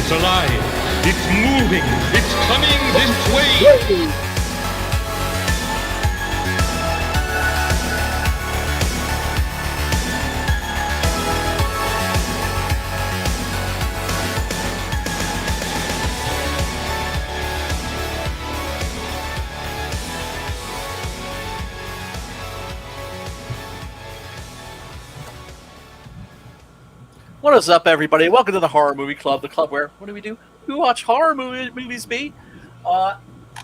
It's alive. It's moving. It's coming this way. What is up, everybody? Welcome to the Horror Movie Club, the club where, what do? We watch horror movies,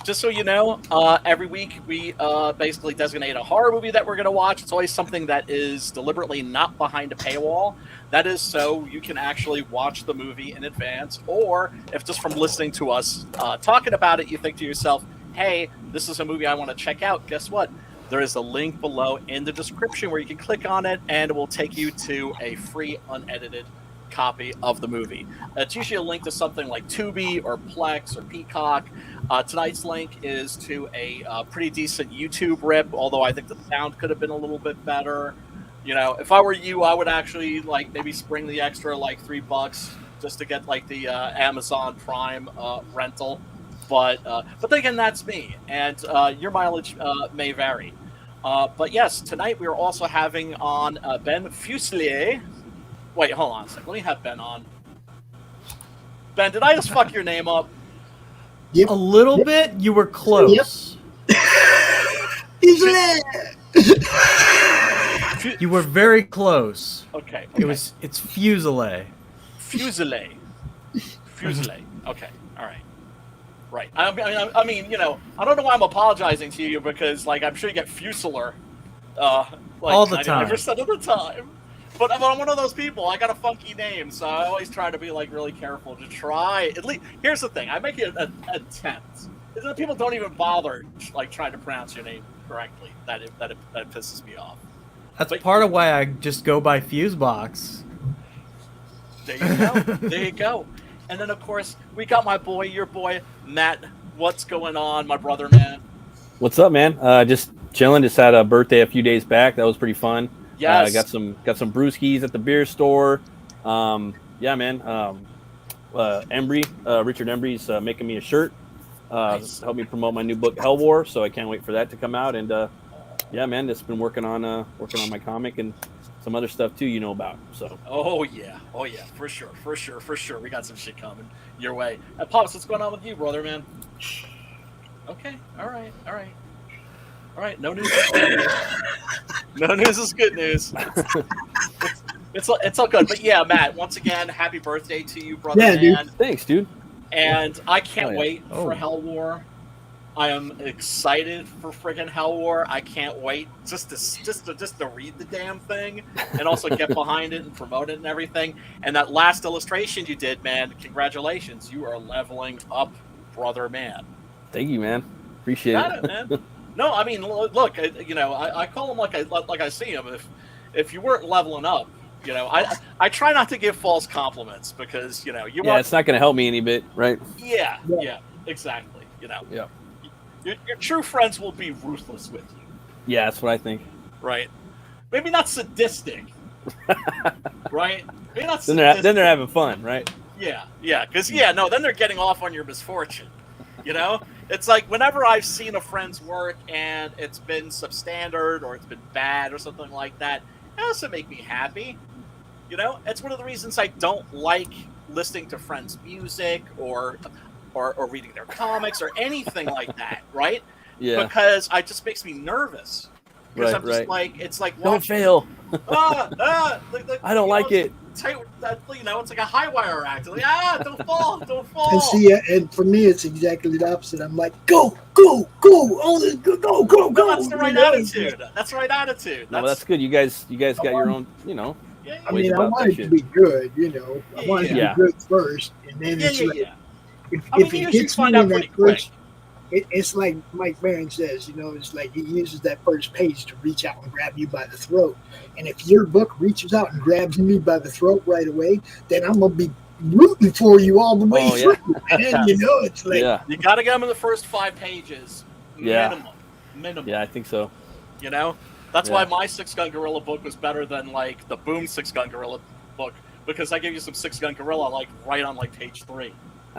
just so you know, every week we basically designate a horror movie that we're going to watch. It's always something that is deliberately not behind a paywall. That is so you can actually watch the movie in advance, or if just from listening to us talking about it, you think to yourself, hey, this is a movie I want to check out. Guess what? There is a link below in the description where you can click on it, and it will take you to a free, unedited copy of the movie. It's usually a link to something like Tubi or Plex or Peacock. Tonight's link is to a pretty decent YouTube rip, although I think the sound could have been a little bit better. You know, if I were you, I would actually maybe spring the extra $3 just to get the Amazon Prime rental. But then again, that's me, and your mileage may vary. But yes, tonight we are also having on Ben Fuselier. Wait, hold on a second. Let me have Ben on. Ben, did I just fuck your name up? Yep. A little bit. You were close. Yep. You were very close. Okay. It's Fuselier. Fuselier. Okay. All right. Right. I mean, you know, I don't know why I'm apologizing to you because, I'm sure you get Fusiler, all the time. 99% of the time. But I'm one of those people. I got a funky name, so I always try to be really careful to try. At least, here's the thing: I make it an attempt. Is that people don't even bother trying to pronounce your name correctly. That pisses me off. That's part of why I just go by Fusebox. There you go. There you go. And then, of course, we got your boy, Matt. What's going on, my brother, man? What's up, man? Just chilling. Just had a birthday a few days back. That was pretty fun. Yes. Got some brewskis at the beer store. Yeah, man. Richard Embry's making me a shirt. Nice. Help me promote my new book, Hell War. So I can't wait for that to come out. And yeah, man, just been working on my comic and some other stuff too, about. So. Oh yeah, for sure. We got some shit coming your way. Pops, what's going on with you, brother, man? Okay, all right. No news is good news. No news is good news. It's all good. But yeah, Matt, once again, happy birthday to you, brother. Yeah, dude. Man. Thanks, dude. And I can't wait Oh. for Hell War. I am excited for friggin' Hell War. I can't wait just to read the damn thing and also get behind it and promote it and everything. And that last illustration you did, man, congratulations. You are leveling up, brother, man. Thank you, man. Appreciate Got it. it, man. No, I mean, look, I call him like I see him. If you weren't leveling up, I try not to give false compliments because you want. It's not going to help me any bit, right? Yeah, exactly. Yeah. Your true friends will be ruthless with you. Yeah, that's what I think. Right? Maybe not sadistic. Right? Maybe not Then sadistic. they're having fun, right? Yeah, because then they're getting off on your misfortune. It's like whenever I've seen a friend's work and it's been substandard or it's been bad or something like that, it doesn't make me happy. It's one of the reasons I don't like listening to friends' music or reading their comics or anything like that, right? Yeah. Because it just makes me nervous. Because Right, I'm just right. it's like Don't watching, fail. I don't like it. It's like a high wire act. Like, don't fall. And see, and for me, it's exactly the opposite. I'm like, go, oh, go. No, that's the right attitude. That's the right attitude. No, that's good. You guys got your own, Yeah. I ways mean, I about want that it to shit. be good, I want it to Yeah. be good first, and then it's like, Yeah. if you it usually gets find me out in pretty that quick. first, it's like Mike Barron says, it's like he uses that first page to reach out and grab you by the throat. And if your book reaches out and grabs me by the throat right away, then I'm going to be rooting for you all the way through. And it's like, You got to get them in the first 5 pages. Yeah. Minimum. Yeah, I think so. That's why my Six Gun Gorilla book was better than the Boom Six Gun Gorilla book, because I gave you some Six Gun Gorilla like right on like page 3.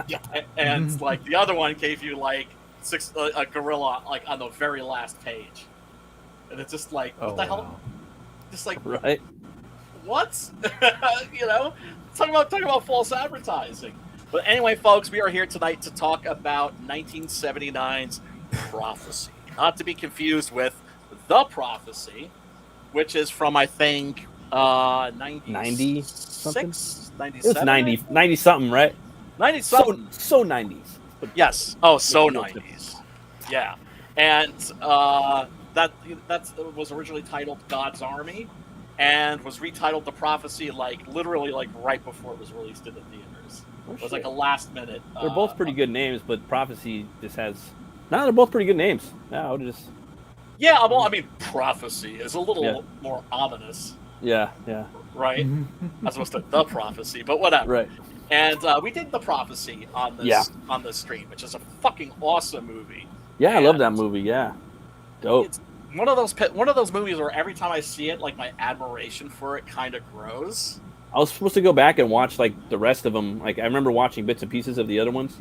Yeah. And like the other one gave you like a gorilla like on the very last page. And it's just like, what the hell? Wow. Just like, Right. what? You know, talking about false advertising. But anyway, folks, we are here tonight to talk about 1979's Prophecy, not to be confused with The Prophecy, which is from I think 90 something. 97? It was 90 something, right? 90 something. So 90s. Yes. Oh, so 90s. Yeah, and that was originally titled God's Army, and was retitled The Prophecy like literally like right before it was released in the theaters. It was like a last minute. They're both pretty good names, but Prophecy just has. No, they're both pretty good names. Yeah, I would just. Yeah, well, I mean, Prophecy is a little more ominous, Yeah. right? As opposed to The Prophecy, but whatever. Right. And we did The Prophecy on this stream, which is a fucking awesome movie. Yeah, I love that movie. Yeah. Dope. It's one of those movies where every time I see it, like my admiration for it kind of grows. I was supposed to go back and watch like the rest of them. Like I remember watching bits and pieces of the other ones,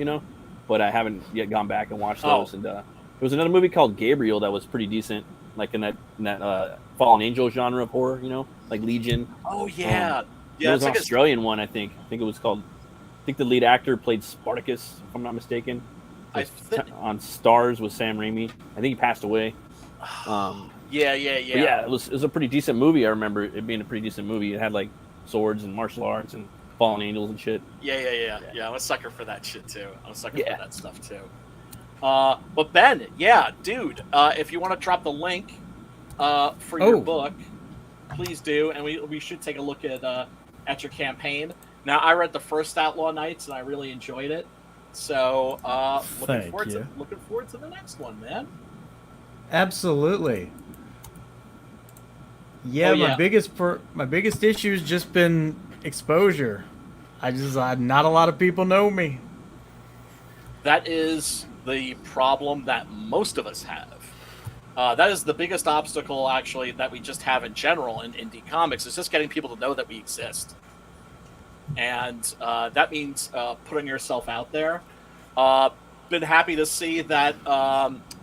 but I haven't yet gone back and watched those. And there was another movie called Gabriel that was pretty decent, like in that fallen angel genre of horror, like Legion. Oh yeah, It was an Australian one, I think. I think it was called. I think the lead actor played Spartacus, if I'm not mistaken. On Stars with Sam Raimi. I think he passed away. Yeah. It was a pretty decent movie. I remember it being a pretty decent movie. It had like swords and martial arts and fallen angels and shit. Yeah. I'm a sucker for that shit too. I'm a sucker for that stuff too. But Ben, dude, if you want to drop the link for your book, please do, and we should take a look at your campaign. Now, I read the first Outlaw Nights and I really enjoyed it. So looking forward to the next one, man. Absolutely. Yeah, my biggest issue has just been exposure. Not a lot of people know me. That is the problem that most of us have. That is the biggest obstacle, actually, that we just have in general in indie comics, is just getting people to know that we exist. And that means putting yourself out there. Been happy to see that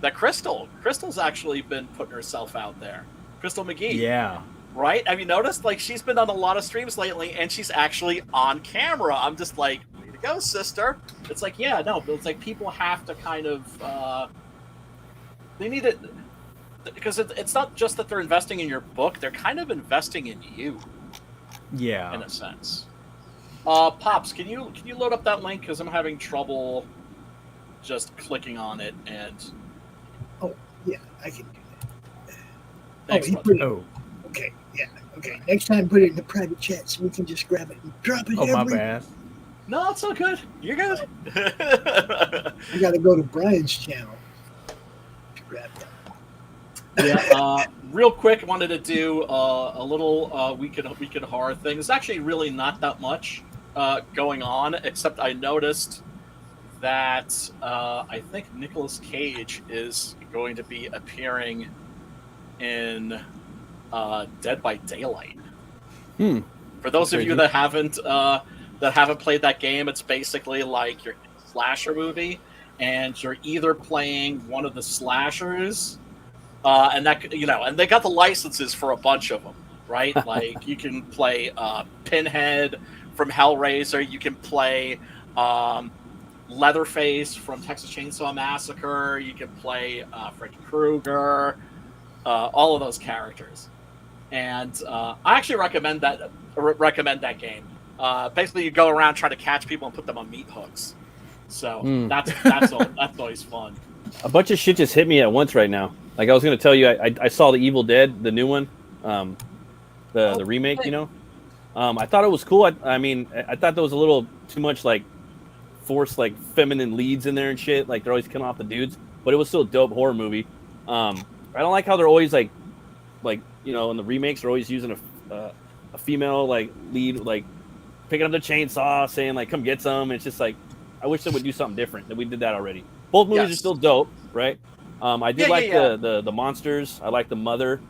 that Crystal's actually been putting herself out there. Crystal McGee. Yeah. Right? Have you noticed? Like, she's been on a lot of streams lately, and she's actually on camera. I'm just like, way to go, sister. It's like, but it's like people have to kind of they need it, because it's not just that they're investing in your book; they're kind of investing in you. Yeah. In a sense. Pops, can you load up that link, because I'm having trouble just clicking on it and. Oh yeah, I can do that. Thanks, okay, yeah, okay. Next time, put it in the private chat so we can just grab it and drop it. My bad. No, it's all good. You're good. I got to go to Brian's channel to grab that. Yeah. Real quick, wanted to do a little weekend horror thing. There's actually really not that much going on, except I noticed that I think Nicolas Cage is going to be appearing in Dead by Daylight. For those of you that haven't played that game, it's basically like your slasher movie, and you're either playing one of the slashers, and they got the licenses for a bunch of them, right? Like you can play Pinhead from Hellraiser, you can play Leatherface from Texas Chainsaw Massacre, you can play Freddy Krueger, all of those characters. And I actually recommend that game. Basically, you go around trying to catch people and put them on meat hooks. So that's always fun. A bunch of shit just hit me at once right now. Like I was going to tell you, I saw the Evil Dead, the new one, the remake. I thought it was cool. I thought there was a little too much like forced like feminine leads in there and shit. Like they're always killing off the dudes, but it was still a dope horror movie. I don't like how they're always like in the remakes they're always using a female like lead, like picking up the chainsaw, saying like come get some. It's just like I wish they would do something different. That we did that already. Both movies are still dope, right? I did the monsters. I like the mother.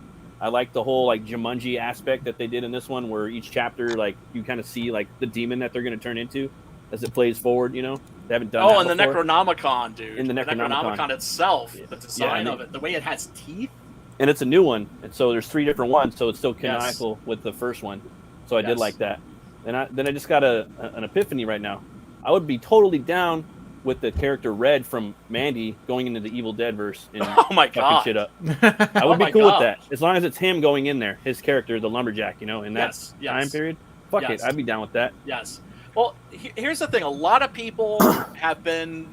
I like the whole like Jumanji aspect that they did in this one, where each chapter like you kind of see like the demon that they're going to turn into as it plays forward. You know, they haven't done. Oh, that and the before. Necronomicon, dude. In the Necronomicon itself, the design and of it, the way it has teeth. And it's a new one, and so there's 3 different ones, so it's still canonical with the first one. So I did like that. And then I just got an epiphany right now. I would be totally down with the character Red from Mandy going into the Evil Dead verse and fucking shit up. I would be cool with that, as long as it's him going in there, his character, the lumberjack, you know, in that time period. Fuck it, I'd be down with that. Yes. Well, here's the thing: a lot of people have been.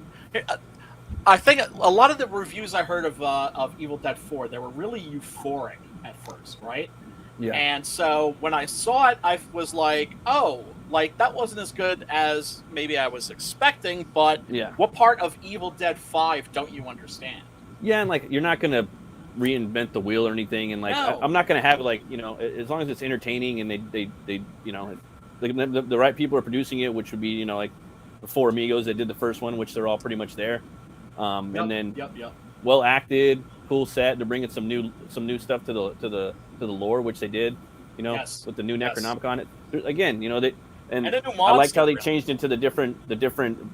I think a lot of the reviews I heard of Evil Dead 4, they were really euphoric at first, right? Yeah. And so when I saw it, I was like, oh, like that wasn't as good as maybe I was expecting, but what part of Evil Dead 5 don't you understand? Yeah, and like you're not going to reinvent the wheel or anything, and like I'm not going to have like, you know, as long as it's entertaining and they you know, the right people are producing it, which would be, you know, like the 4 Amigos that did the first one, which they're all pretty much there. And then well acted, cool set. They're bringing some new stuff to the lore, which they did, you know, with the new Necronomicon. Again, you know, I liked how they changed into the different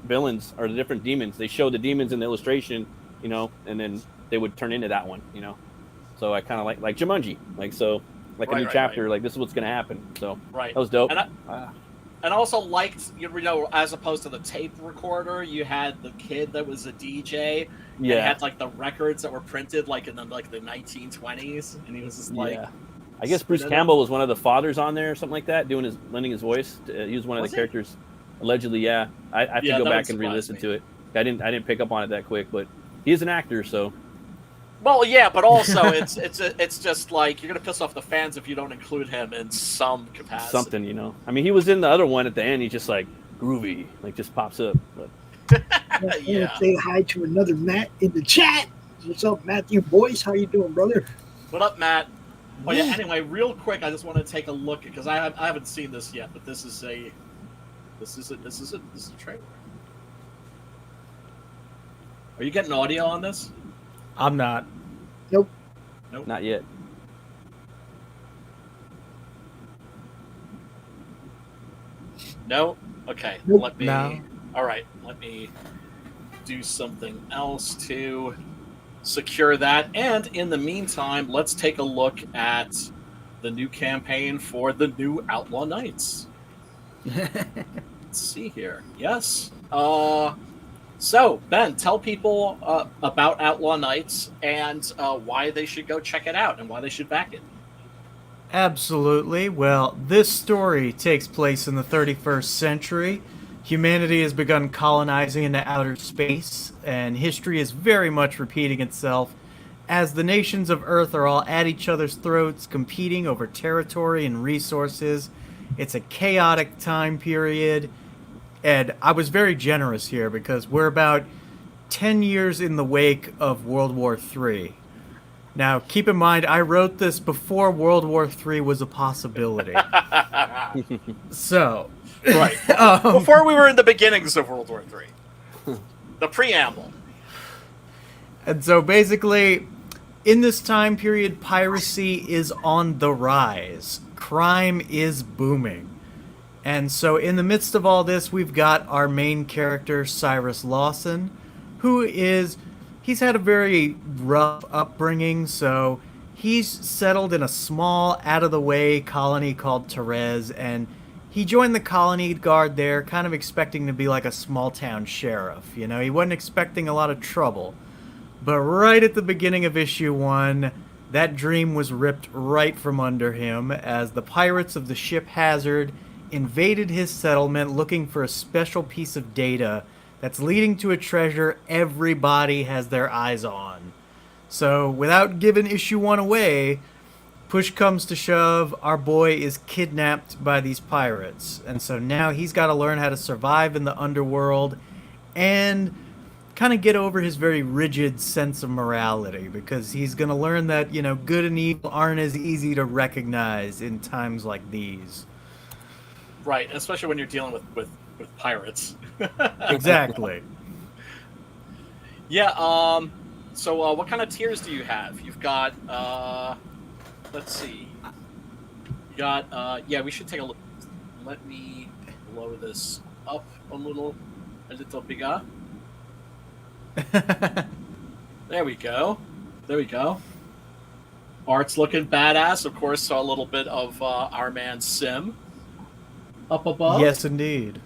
villains or the different demons. They showed the demons in the illustration, you know, and then they would turn into that one, you know. So I kind of like Jumanji, like so, like a new chapter, like this is what's gonna happen. So that was dope. And I also liked, you know, as opposed to the tape recorder, you had the kid that was a DJ. Yeah. And he had like the records that were printed like in the 1920s, and he was just like. Yeah. I guess Bruce Campbell was one of the fathers on there or something like that, lending his voice. He was one of the characters, allegedly. Yeah, I have to go back and re-listen to it. I didn't pick up on it that quick, but he is an actor, so. Well, yeah, but also it's just like you're gonna piss off the fans if you don't include him in some capacity. Something, you know. I mean, he was in the other one at the end. He's just like groovy, like just pops up. But. Say hi to another Matt in the chat. What's up, Matthew Boyce? How you doing, brother? What up, Matt? Oh yeah. Anyway, real quick, I just want to take a look because I haven't seen this yet, but this is a trailer. Are you getting audio on this? I'm not. Nope. Not yet. No? Okay. Nope. Let me. No. All right. Let me do something else to secure that. And in the meantime, let's take a look at the new campaign for the new Outlaw Knights. Let's see here. Yes. So, Ben, tell people about Outlaw Knights and why they should go check it out and why they should back it. Absolutely. Well, this story takes place in the 31st century. Humanity has begun colonizing into outer space, and history is very much repeating itself as the nations of Earth are all at each other's throats, competing over territory and resources. It's a chaotic time period. And I was very generous here because we're about 10 years in the wake of World War III. Now, keep in mind, I wrote this before World War III was a possibility. So... Right. Before we were in the beginnings of World War III. The preamble. And so basically, in this time period, piracy is on the rise. Crime is booming. And so in the midst of all this, we've got our main character, Cyrus Lawson, he's had a very rough upbringing, so he's settled in a small, out-of-the-way colony called Therese, and he joined the colony guard there, kind of expecting to be like a small-town sheriff. You know, he wasn't expecting a lot of trouble. But right at the beginning of issue 1, that dream was ripped right from under him as the pirates of the ship Hazard invaded his settlement looking for a special piece of data that's leading to a treasure everybody has their eyes on. So, without giving issue 1 away, push comes to shove, our boy is kidnapped by these pirates. And so now he's got to learn how to survive in the underworld and kind of get over his very rigid sense of morality, because he's going to learn that, you know, good and evil aren't as easy to recognize in times like these. Right, especially when you're dealing with pirates. Exactly. Yeah, so what kind of tiers do you have? You've got let's see. You got, yeah, we should take a look. Let me blow this up a little bigger. There we go. There we go. Art's looking badass. Of course, saw a little bit of our man Sim up above. Yes, indeed.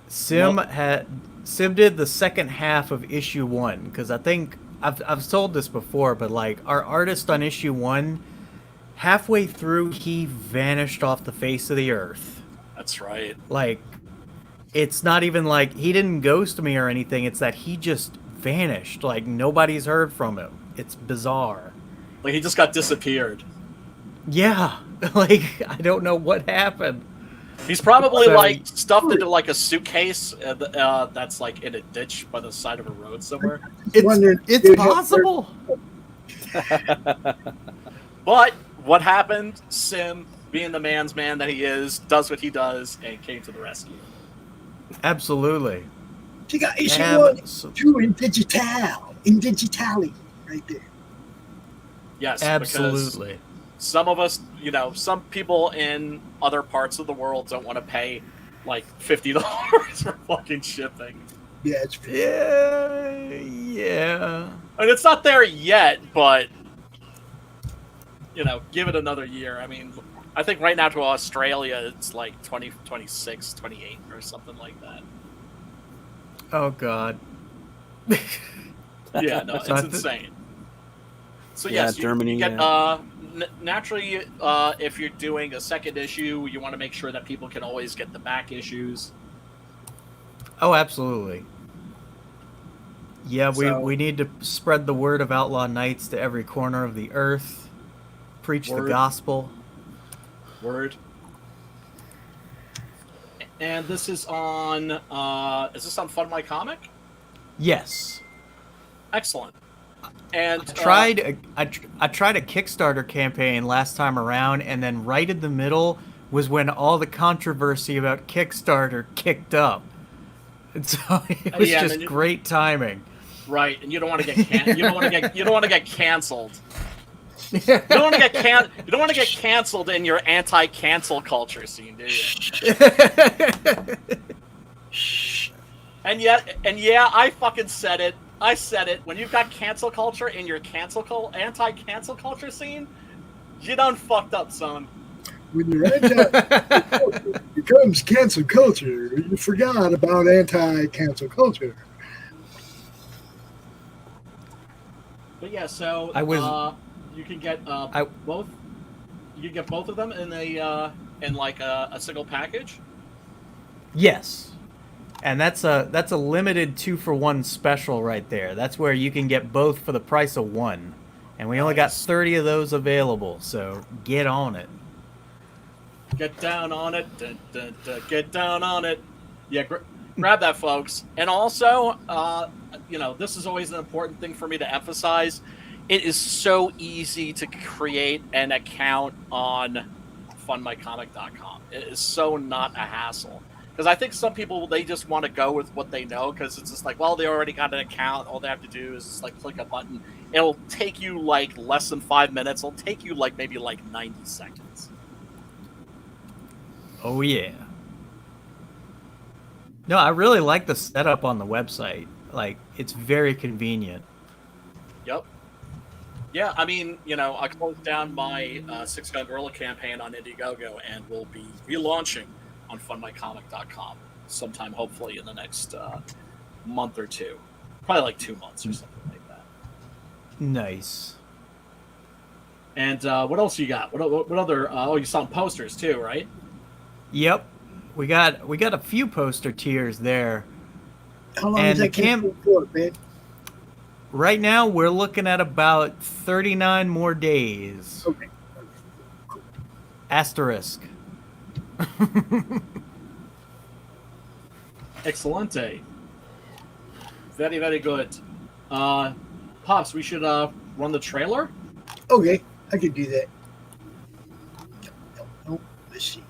Sim did the second half of issue 1 because I think I've told this before, but like our artist on issue 1, halfway through he vanished off the face of the earth. That's right. Like, it's not even like he didn't ghost me or anything. It's that he just vanished. Like, nobody's heard from him. It's bizarre. Like, he just got disappeared. Yeah. Like, I don't know what happened. He's probably, like, stuffed into, like, a suitcase that's, like, in a ditch by the side of a road somewhere. It's possible. But what happened? Sim, being the man's man that he is, does what he does and came to the rescue. Absolutely. She got issue 1, 2 in digitally, right there. Yes, absolutely. Some of us, you know, some people in other parts of the world don't want to pay like $50 for fucking shipping. Yeah, it's true. Yeah. And it's not there yet, but you know, give it another year. I mean, I think right now to Australia it's like 26, 28 or something like that. Oh god. Yeah, no, it's insane. So yeah, yes, Germany. You get, naturally, if you're doing a second issue, you want to make sure that people can always get the back issues. Oh, absolutely. Yeah, we need to spread the word of Outlaw Nights to every corner of the earth. Preach the gospel. Word. And this is on. Is this on Fund My Comic? Yes. Excellent. And I tried a Kickstarter campaign last time around, and then right in the middle was when all the controversy about Kickstarter kicked up. And so it was just great timing. Right, and you don't want to get you don't want to get canceled. You don't want to get canceled in your anti-cancel culture scene, do you? And yeah, I fucking said it. I said it. When you've got cancel culture in your anti-cancel culture scene, you done fucked up, son. When your anti-culture becomes cancel culture, you forgot about anti-cancel culture. But yeah, so you can get both. You can get both of them in a single package. Yes. And that's a limited 2-for-1 special right there. That's where you can get both for the price of one. And we only got 30 of those available, so get on it. Get down on it. Get down on it. Yeah, grab that, folks. And also, this is always an important thing for me to emphasize. It is so easy to create an account on fundmycomic.com. It is so not a hassle. Because I think some people, they just want to go with what they know, because it's just like, well, they already got an account. All they have to do is just like click a button. It'll take you like less than 5 minutes. It'll take you like maybe like 90 seconds. Oh, yeah. No, I really like the setup on the website. Like, it's very convenient. Yep. Yeah, I mean, I closed down my Six Gun Gorilla campaign on Indiegogo, and we'll be relaunching on fundmycomic.com sometime, hopefully in the next month or two. Probably like 2 months or something like that. Nice. And what else you got? What other? You saw posters too, right? Yep, we got a few poster tiers there. How long is that campaign for, man? Right now, we're looking at about 39 more days. Okay. Cool. Asterisk. Excelente. Very, very good. Pops, we should run the trailer? Okay, I can do that. No, let's see.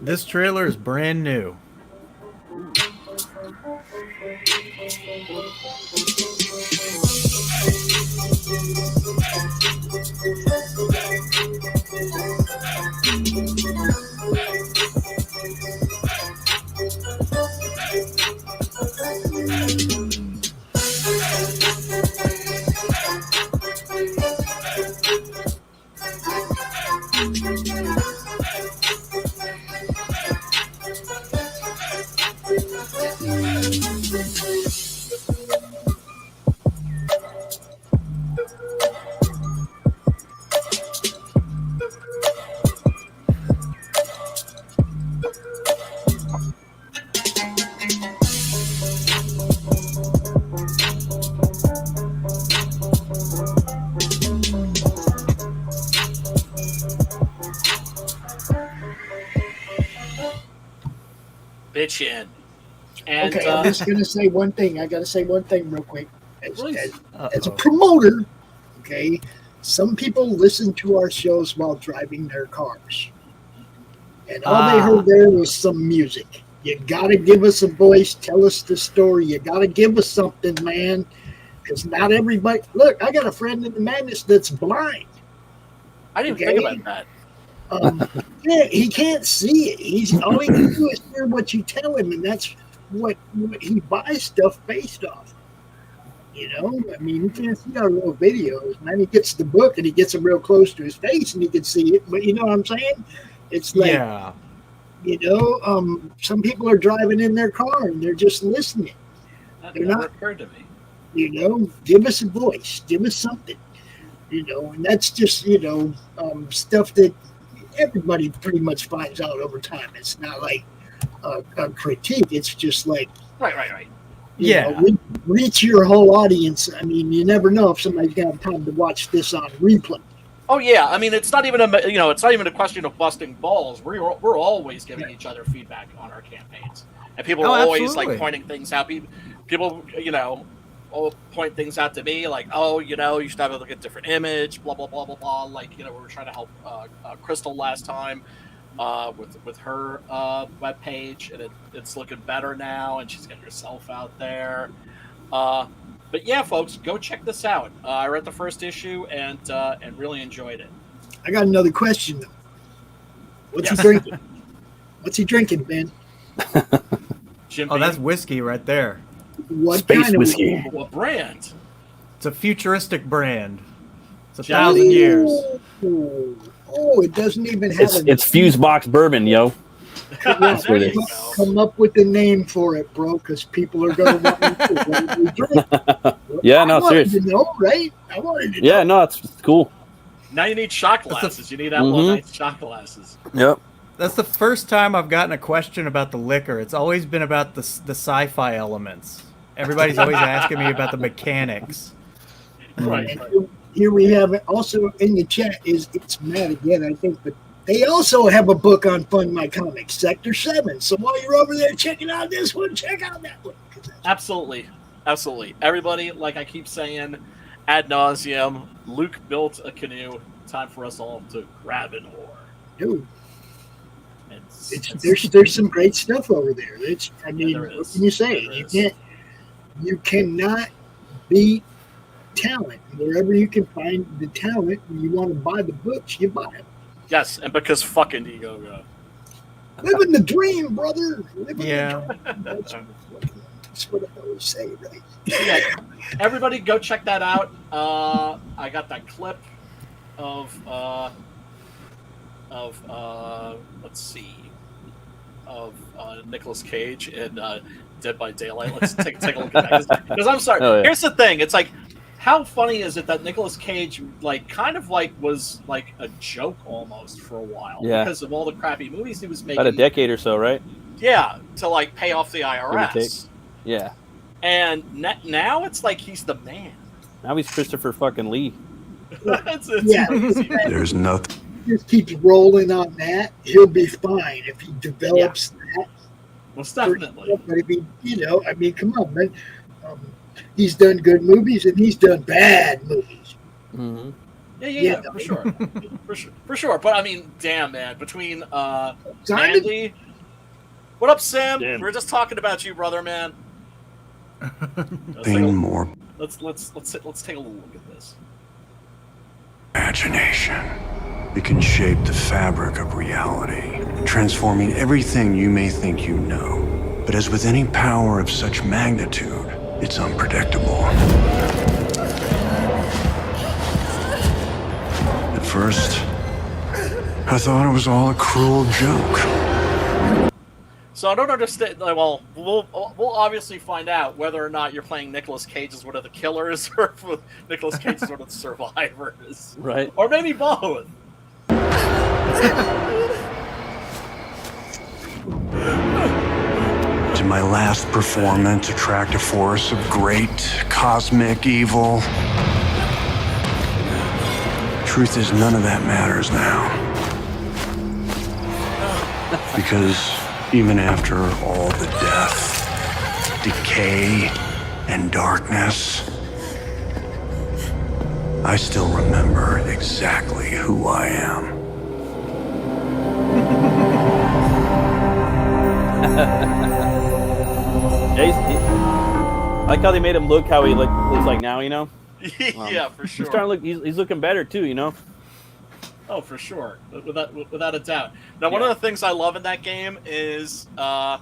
This trailer is brand new. Bitchin'. And Okay, I'm just gonna say one thing. I gotta say one thing real quick. As a Uh-oh. promoter, okay, some people listen to our shows while driving their cars, and all they heard there was some music. You gotta give us a voice, tell us the story. You gotta give us something, man, because not everybody. Look, I got a friend in the madness that's blind. I didn't even think about that. Yeah, he can't see it. He's all he can do is hear what you tell him, and that's what he buys stuff based off. You know, I mean, he can't see our little videos, man. He gets the book and he gets them real close to his face, and he can see it. But you know what I'm saying? It's like, Yeah. you know, some people are driving in their car and they're just listening. That They're never not- occurred to me. You know, give us a voice, give us something. You know, and that's just, you know, stuff that everybody pretty much finds out over time. It's not like a critique. It's just like, Right. you Yeah. know, reach your whole audience. I mean, you never know if somebody's got time to watch this on replay. Oh yeah, I mean it's not even a question of busting balls. We're always giving each other feedback on our campaigns, and people are always absolutely. like pointing things out. People, you know, will point things out to me like, oh, you know, you should have a look at different image, blah blah blah blah blah. Like, you know, we were trying to help Crystal last time with her webpage, and it's looking better now, and she's got herself out there. But yeah, folks, go check this out. I read the first issue and really enjoyed it. I got another question though. What's Yes. he drinking? What's he drinking, Ben? Jim Oh, that's Beam, whiskey right there. What Space kind of whiskey. what brand? It's a futuristic brand. It's Jim- 1,000 years. Oh, it doesn't even have It's fuse box bourbon, yo. That's what it is. Come up with a name for it, bro, because people are going to want to know what we drink. Yeah, no, I wanted serious. to know, right? I wanted to Yeah, know. no, it's cool. Now you need shot That's a- glasses. You need Outlaw Mhm. Nights shot glasses. Yep. That's the first time I've gotten a question about the liquor. It's always been about the sci-fi elements. Everybody's always asking me about the mechanics. Right. And here we have it also in the chat is it's Matt again, I think, but they also have a book on Fund My Comics, Sector 7. So while you're over there checking out this one, check out that one. 'cause that's- Absolutely. Everybody, like I keep saying ad nauseum, Luke built a canoe. Time for us all to grab an oar. Dude, It's- there's some great stuff over there. I mean, there what is. can you say? There is. You cannot beat talent. Wherever you can find the talent and you want to buy the books, you buy them. Yes, and because fucking Indiegogo. Living the dream, brother. Living Yeah. the dream. That's what I always say, right? Yeah, everybody go check that out. I got that clip of let's see, of Nicolas Cage in Dead by Daylight. Let's take a look at that because I'm sorry. Oh, yeah. Here's the thing. It's like, how funny is it that Nicolas Cage was like a joke almost for a while Yeah. because of all the crappy movies he was making. About a decade or so, right? Yeah, to like pay off the Give or IRS. take. Yeah. And now it's like he's the man. Now he's Christopher fucking Lee. it's Yeah. crazy. There's nothing. Just keeps rolling on that. He'll be fine if he develops that. Most definitely. But if he, I mean, come on, man. He's done good movies and he's done bad movies. Mm-hmm. Yeah, for sure. for sure. But I mean, damn, man. Between Simon, Andy, what up, Sam? Damn. We were just talking about you, brother, man. More Let's take a little look at this. Imagination. It can shape the fabric of reality, transforming everything you may think you know. But as with any power of such magnitude, it's unpredictable. At first, I thought it was all a cruel joke. So I don't understand. Well, we'll obviously find out whether or not you're playing Nicolas Cage as one of the killers or if Nicolas Cage is one of the survivors. Right. Or maybe both. Did my last performance attract a force of great cosmic evil? Truth is, none of that matters now. Because even after all the death, decay, and darkness, I still remember exactly who I am. I like how they made him look how he looks like now, you know? Yeah, for sure. He's starting to look. He's looking better too, you know. Oh, for sure, without a doubt. Now, one of the things I love in that game is, I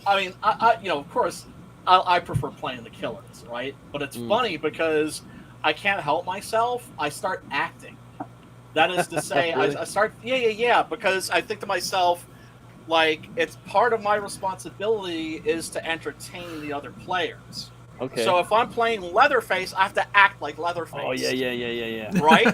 of course, I prefer playing the killers, right? But it's funny because I can't help myself. I start acting. That is to say, Really? I start, because I think to myself, like, it's part of my responsibility is to entertain the other players. Okay. So if I'm playing Leatherface, I have to act like Leatherface. Oh yeah. Right?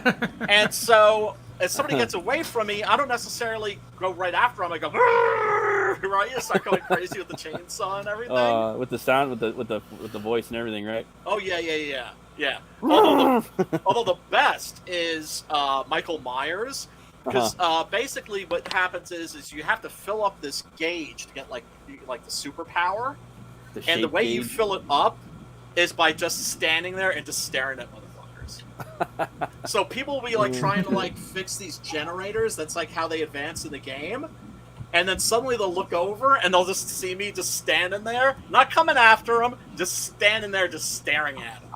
And so if somebody gets away from me, I don't necessarily go right after them. I go, right? You start going crazy with the chainsaw and everything. With the sound, with the voice and everything, right? Oh yeah. Although the best is Michael Myers, because basically what happens is you have to fill up this gauge to get like the superpower, and the way you fill it up is by just standing there and just staring at motherfuckers. So people will be like trying to like fix these generators. That's like how they advance in the game. And then suddenly they'll look over and they'll just see me just standing there, not coming after them, just standing there, just staring at them.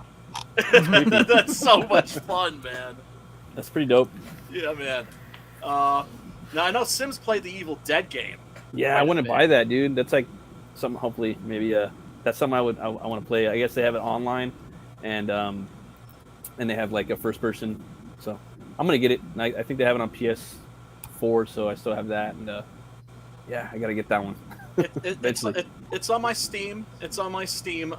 That's so much fun, man. That's pretty dope. Yeah, man. Now I know Sims played the Evil Dead game. Yeah, I want to buy that, dude. That's like something. Hopefully, maybe that's something I want to play. I guess they have it online, and they have like a first person. So I'm gonna get it. And I think they have it on PS4, so I still have that. And yeah, I gotta get that one. It's on my Steam. It's on my Steam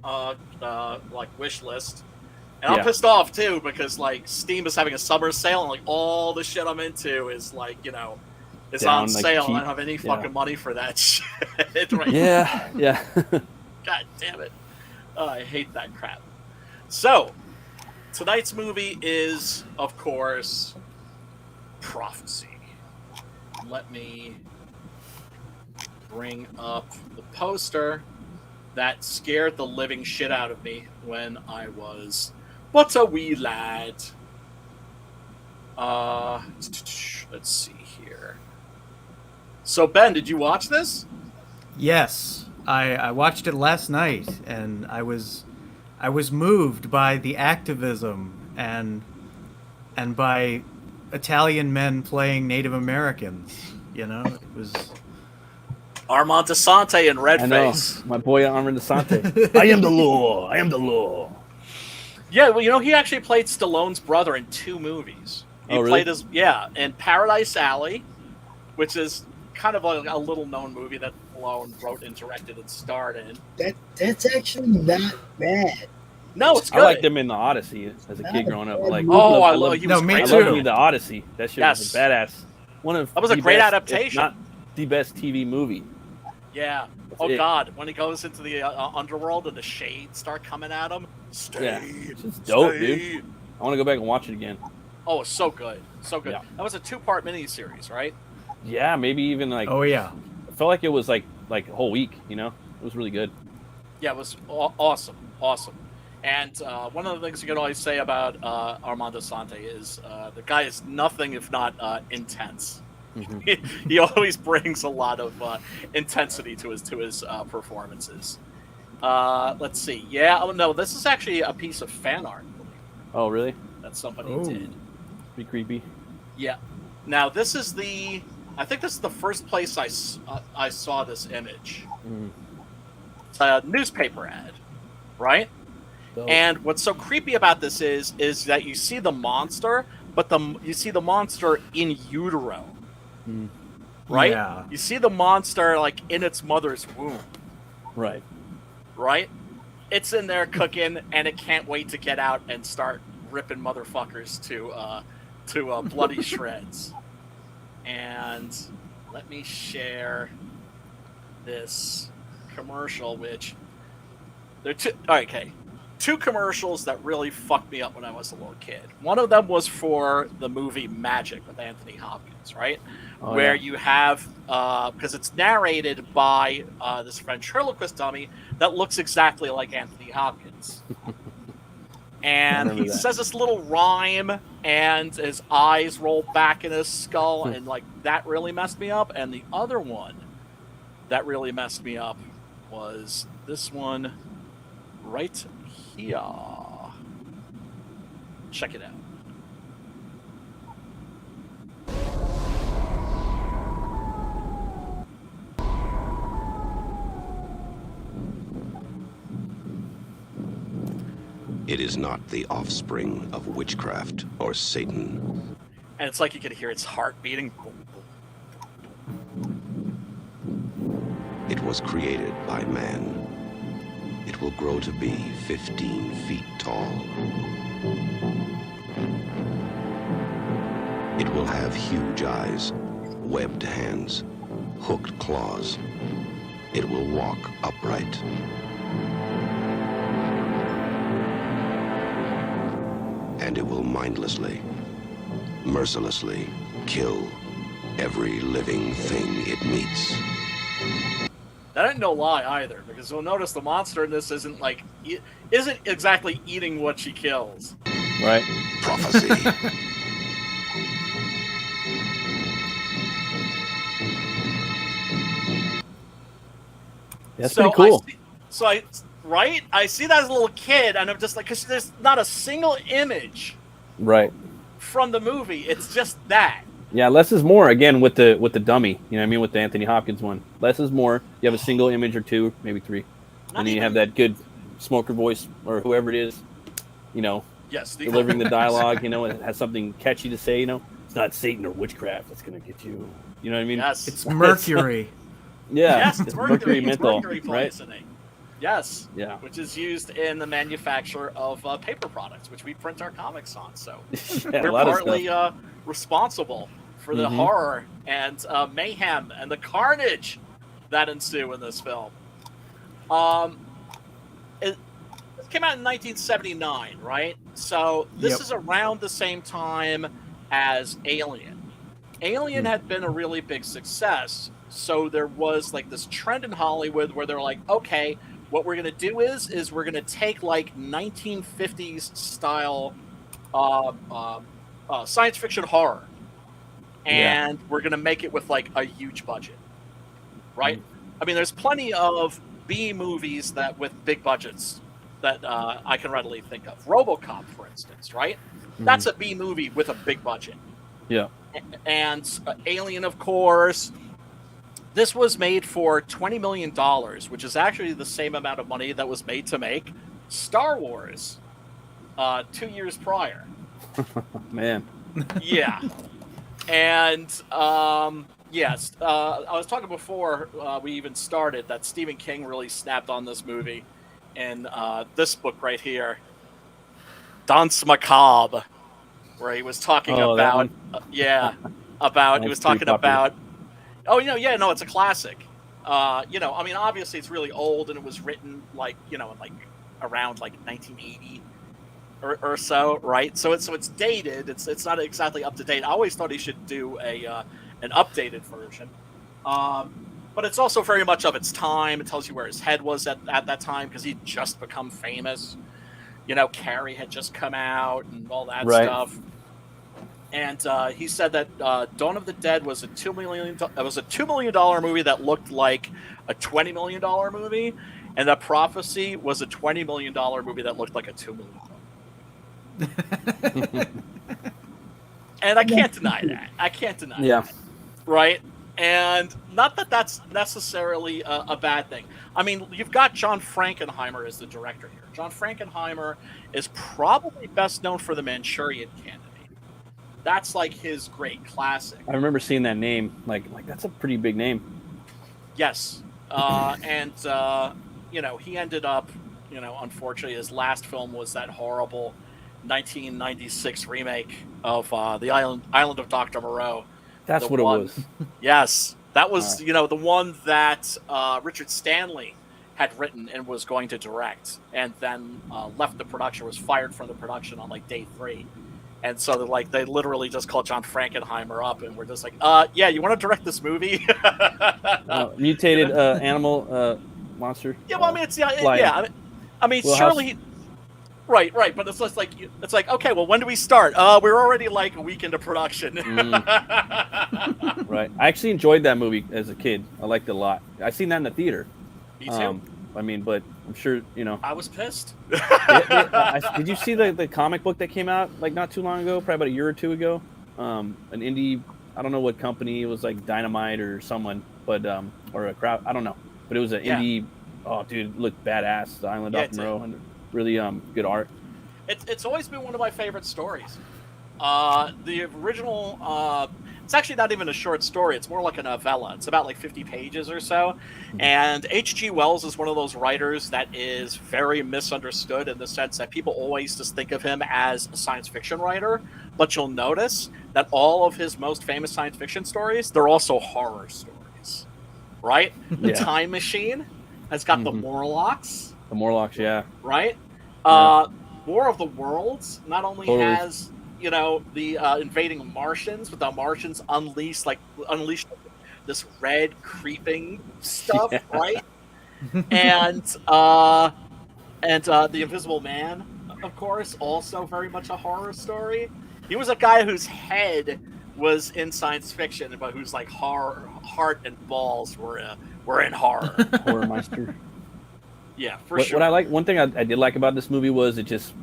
like wish list. And I'm pissed off too because like Steam is having a summer sale and like all the shit I'm into is like, it's Down, on like, sale. cheap. I don't have any fucking money for that shit. Right? Yeah. God damn it. I hate that crap. So, tonight's movie is, of course, Prophecy. Let me bring up the poster that scared the living shit out of me when I was but a wee lad. Let's see here. So, Ben, did you watch this? Yes, I watched it last night, and I was moved by the activism and by Italian men playing Native Americans. It was Armand Desante in red I know. face. My boy Armand Desante. I am the law. I am the law. Yeah, well, he actually played Stallone's brother in 2 movies. He really? played in Paradise Alley, which is kind of a little known movie that Stallone wrote and directed and starred in. That's actually not bad. No, it's good. I liked him in the Odyssey as a kid growing up. Like, I love. He was me great. too. I loved the Odyssey. That shit was badass. That was a great adaptation. Not the best TV movie. Yeah. God, when he goes into the underworld and the shades start coming at him. It's dope, dude. I want to go back and watch it again. Oh, it's so good, so good. Yeah. That was a 2-part miniseries, right? Yeah, maybe even like. Oh yeah. I felt like it was like a whole week. It was really good. Yeah, it was awesome. And one of the things you can always say about Armand Desante is the guy is nothing if not intense. Mm-hmm. He always brings a lot of intensity to his performances. Let's see. Yeah, oh no, this is actually a piece of fan art. Oh, really? That somebody did. Pretty creepy. Yeah. Now this is I think this is the first place I saw this image. Mm. It's a newspaper ad, right? Dope. And what's so creepy about this is that you see the monster, but you see the monster in utero, right? Yeah. You see the monster like in its mother's womb, Right. right? It's in there cooking, and it can't wait to get out and start ripping motherfuckers to bloody shreds. And let me share this commercial, which they're two commercials that really fucked me up when I was a little kid. One of them was for the movie Magic with Anthony Hopkins, right? Where you have, because it's narrated by this ventriloquist dummy that looks exactly like Anthony Hopkins. And he says this little rhyme, and his eyes roll back in his skull, and like that really messed me up. And the other one that really messed me up was this one right here. Check it out. It is not the offspring of witchcraft or Satan. And it's like you could hear its heart beating. It was created by man. It will grow to be 15 feet tall. It will have huge eyes, webbed hands, hooked claws. It will walk upright. And it will mindlessly, mercilessly kill every living thing it meets. That ain't no lie either, because you'll notice the monster in this isn't exactly eating what she kills. Right. Prophecy. That's pretty cool. I see that as a little kid, and I'm just like, because there's not a single image Right. from the movie. It's just that. Yeah, less is more. Again, with the dummy, you know what I mean, with the Anthony Hopkins one. Less is more. You have a single image or two, maybe three, and then you have that good smoker voice or whoever it is, you know, yes, delivering the dialogue. You know, it has something catchy to say. You know, it's not Satan or witchcraft that's gonna get you. You know what I mean? Yes, It's Mercury. Yeah, yes, it's mercury. It's menthol, mercury right? poisoning. Yes. Yeah. Which is used in the manufacture of paper products, which we print our comics on. So Yeah, we're a lot of partly stuff. responsible for the horror and mayhem and the carnage that ensue in this film. It came out in 1979, right? So this is around the same time as Alien. Alien had been a really big success, so there was like this trend in Hollywood where they're like, okay, what we're gonna do is we're gonna take like 1950s style science fiction horror, and we're gonna make it with like a huge budget, right? I mean, there's plenty of B movies that with big budgets that I can readily think of. RoboCop, for instance, right? That's a B movie with a big budget. Yeah. And Alien, of course. This was made for $20 million, which is actually the same amount of money that was made to make Star Wars 2 years prior. Man. Yeah. And, yes, I was talking before we even started that Stephen King really snapped on this movie in this book right here, Danse Macabre, where he was talking about, he was talking about, it's a classic. I mean, obviously it's really old and it was written around 1980 or so, right? So it's dated. It's not exactly up to date. I always thought he should do an updated version. But it's also very much of its time. It tells you where his head was at that time because he'd just become famous. Carrie had just come out and all that stuff. And he said that Dawn of the Dead was a $2 million movie that looked like a $20 million movie, and that Prophecy was a $20 million movie that looked like a $2 million. And I can't deny that. that. Right? And not that that's necessarily a bad thing. I mean, you've got John Frankenheimer as the director here. John Frankenheimer is probably best known for The Manchurian Candidate. That's like his great classic. I remember seeing that name. Like that's a pretty big name. Yes. And he ended up, unfortunately, his last film was that horrible 1996 remake of The Island of Dr. Moreau. That's what it was. Yes. That was, the one that Richard Stanley had written and was going to direct, and then left the production, was fired from the production on like day 3. And so they literally just called John Frankenheimer up and were just like, yeah, you want to direct this movie? Mutated animal monster. Yeah, well, I mean, it's flying. Surely. Right, but it's just like okay, well, when do we start? We're already like a week into production. Right. I actually enjoyed that movie as a kid. I liked it a lot. I seen that in the theater. Me too. But I'm sure I was pissed. Did you see the comic book that came out like not too long ago, probably about a year or two ago? An indie, I don't know what company it was, like Dynamite or someone, but or a crowd, I don't know, but it was an indie. Oh, dude, it looked badass. The Island of Monroe, and really good art. It's always been one of my favorite stories. The original. It's actually not even a short story. It's more like a novella. It's about like 50 pages or so. And H.G. Wells is one of those writers that is very misunderstood in the sense that people always just think of him as a science fiction writer. But you'll notice that all of his most famous science fiction stories, they're also horror stories, right? The Time Machine has got the Morlocks. The Morlocks, yeah. Right? War of the Worlds not only has... the invading Martians, but the Martians unleash this red creeping stuff, right? And the Invisible Man, of course, also very much a horror story. He was a guy whose head was in science fiction, but whose like heart and balls were in horror. Horror monster. Yeah, sure. What I like, one thing I did like about this movie was it just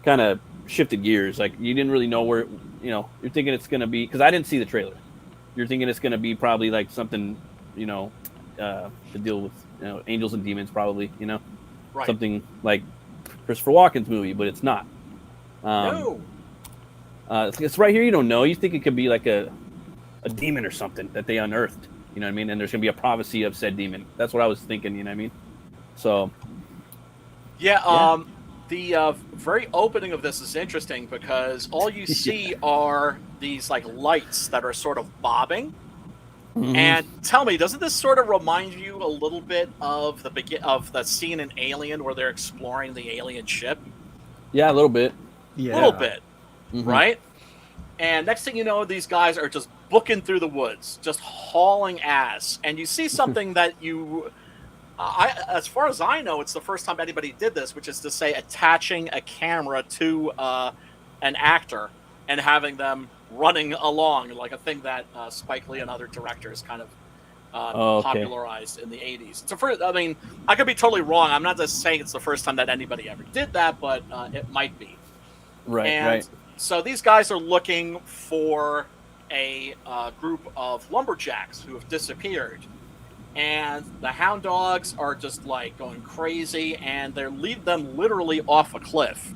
kind of shifted gears. Like you didn't really know where, you're thinking it's going to be, because I didn't see the trailer. You're thinking it's going to be probably like something, to deal with, angels and demons, probably, right. Something like Christopher Walken's movie, but it's not. No. It's right here. You don't know. You think it could be like a demon or something that they unearthed. You know what I mean? And there's going to be a prophecy of said demon. That's what I was thinking. You know what I mean? So. Yeah. The very opening of this is interesting because all you see are these like lights that are sort of bobbing. Mm-hmm. And tell me, doesn't this sort of remind you a little bit of the scene in Alien where they're exploring the alien ship? Yeah, a little bit. Yeah, a little bit, right? And next thing you know, these guys are just booking through the woods, just hauling ass, and you see something that you. As far as I know, it's the first time anybody did this, which is to say attaching a camera to an actor and having them running along, like a thing that Spike Lee and other directors kind of popularized in the 80s. It's I mean, I could be totally wrong. I'm not just saying it's the first time that anybody ever did that, but it might be. Right. So these guys are looking for a group of lumberjacks who have disappeared. And the hound dogs are just like going crazy, and they lead them literally off a cliff.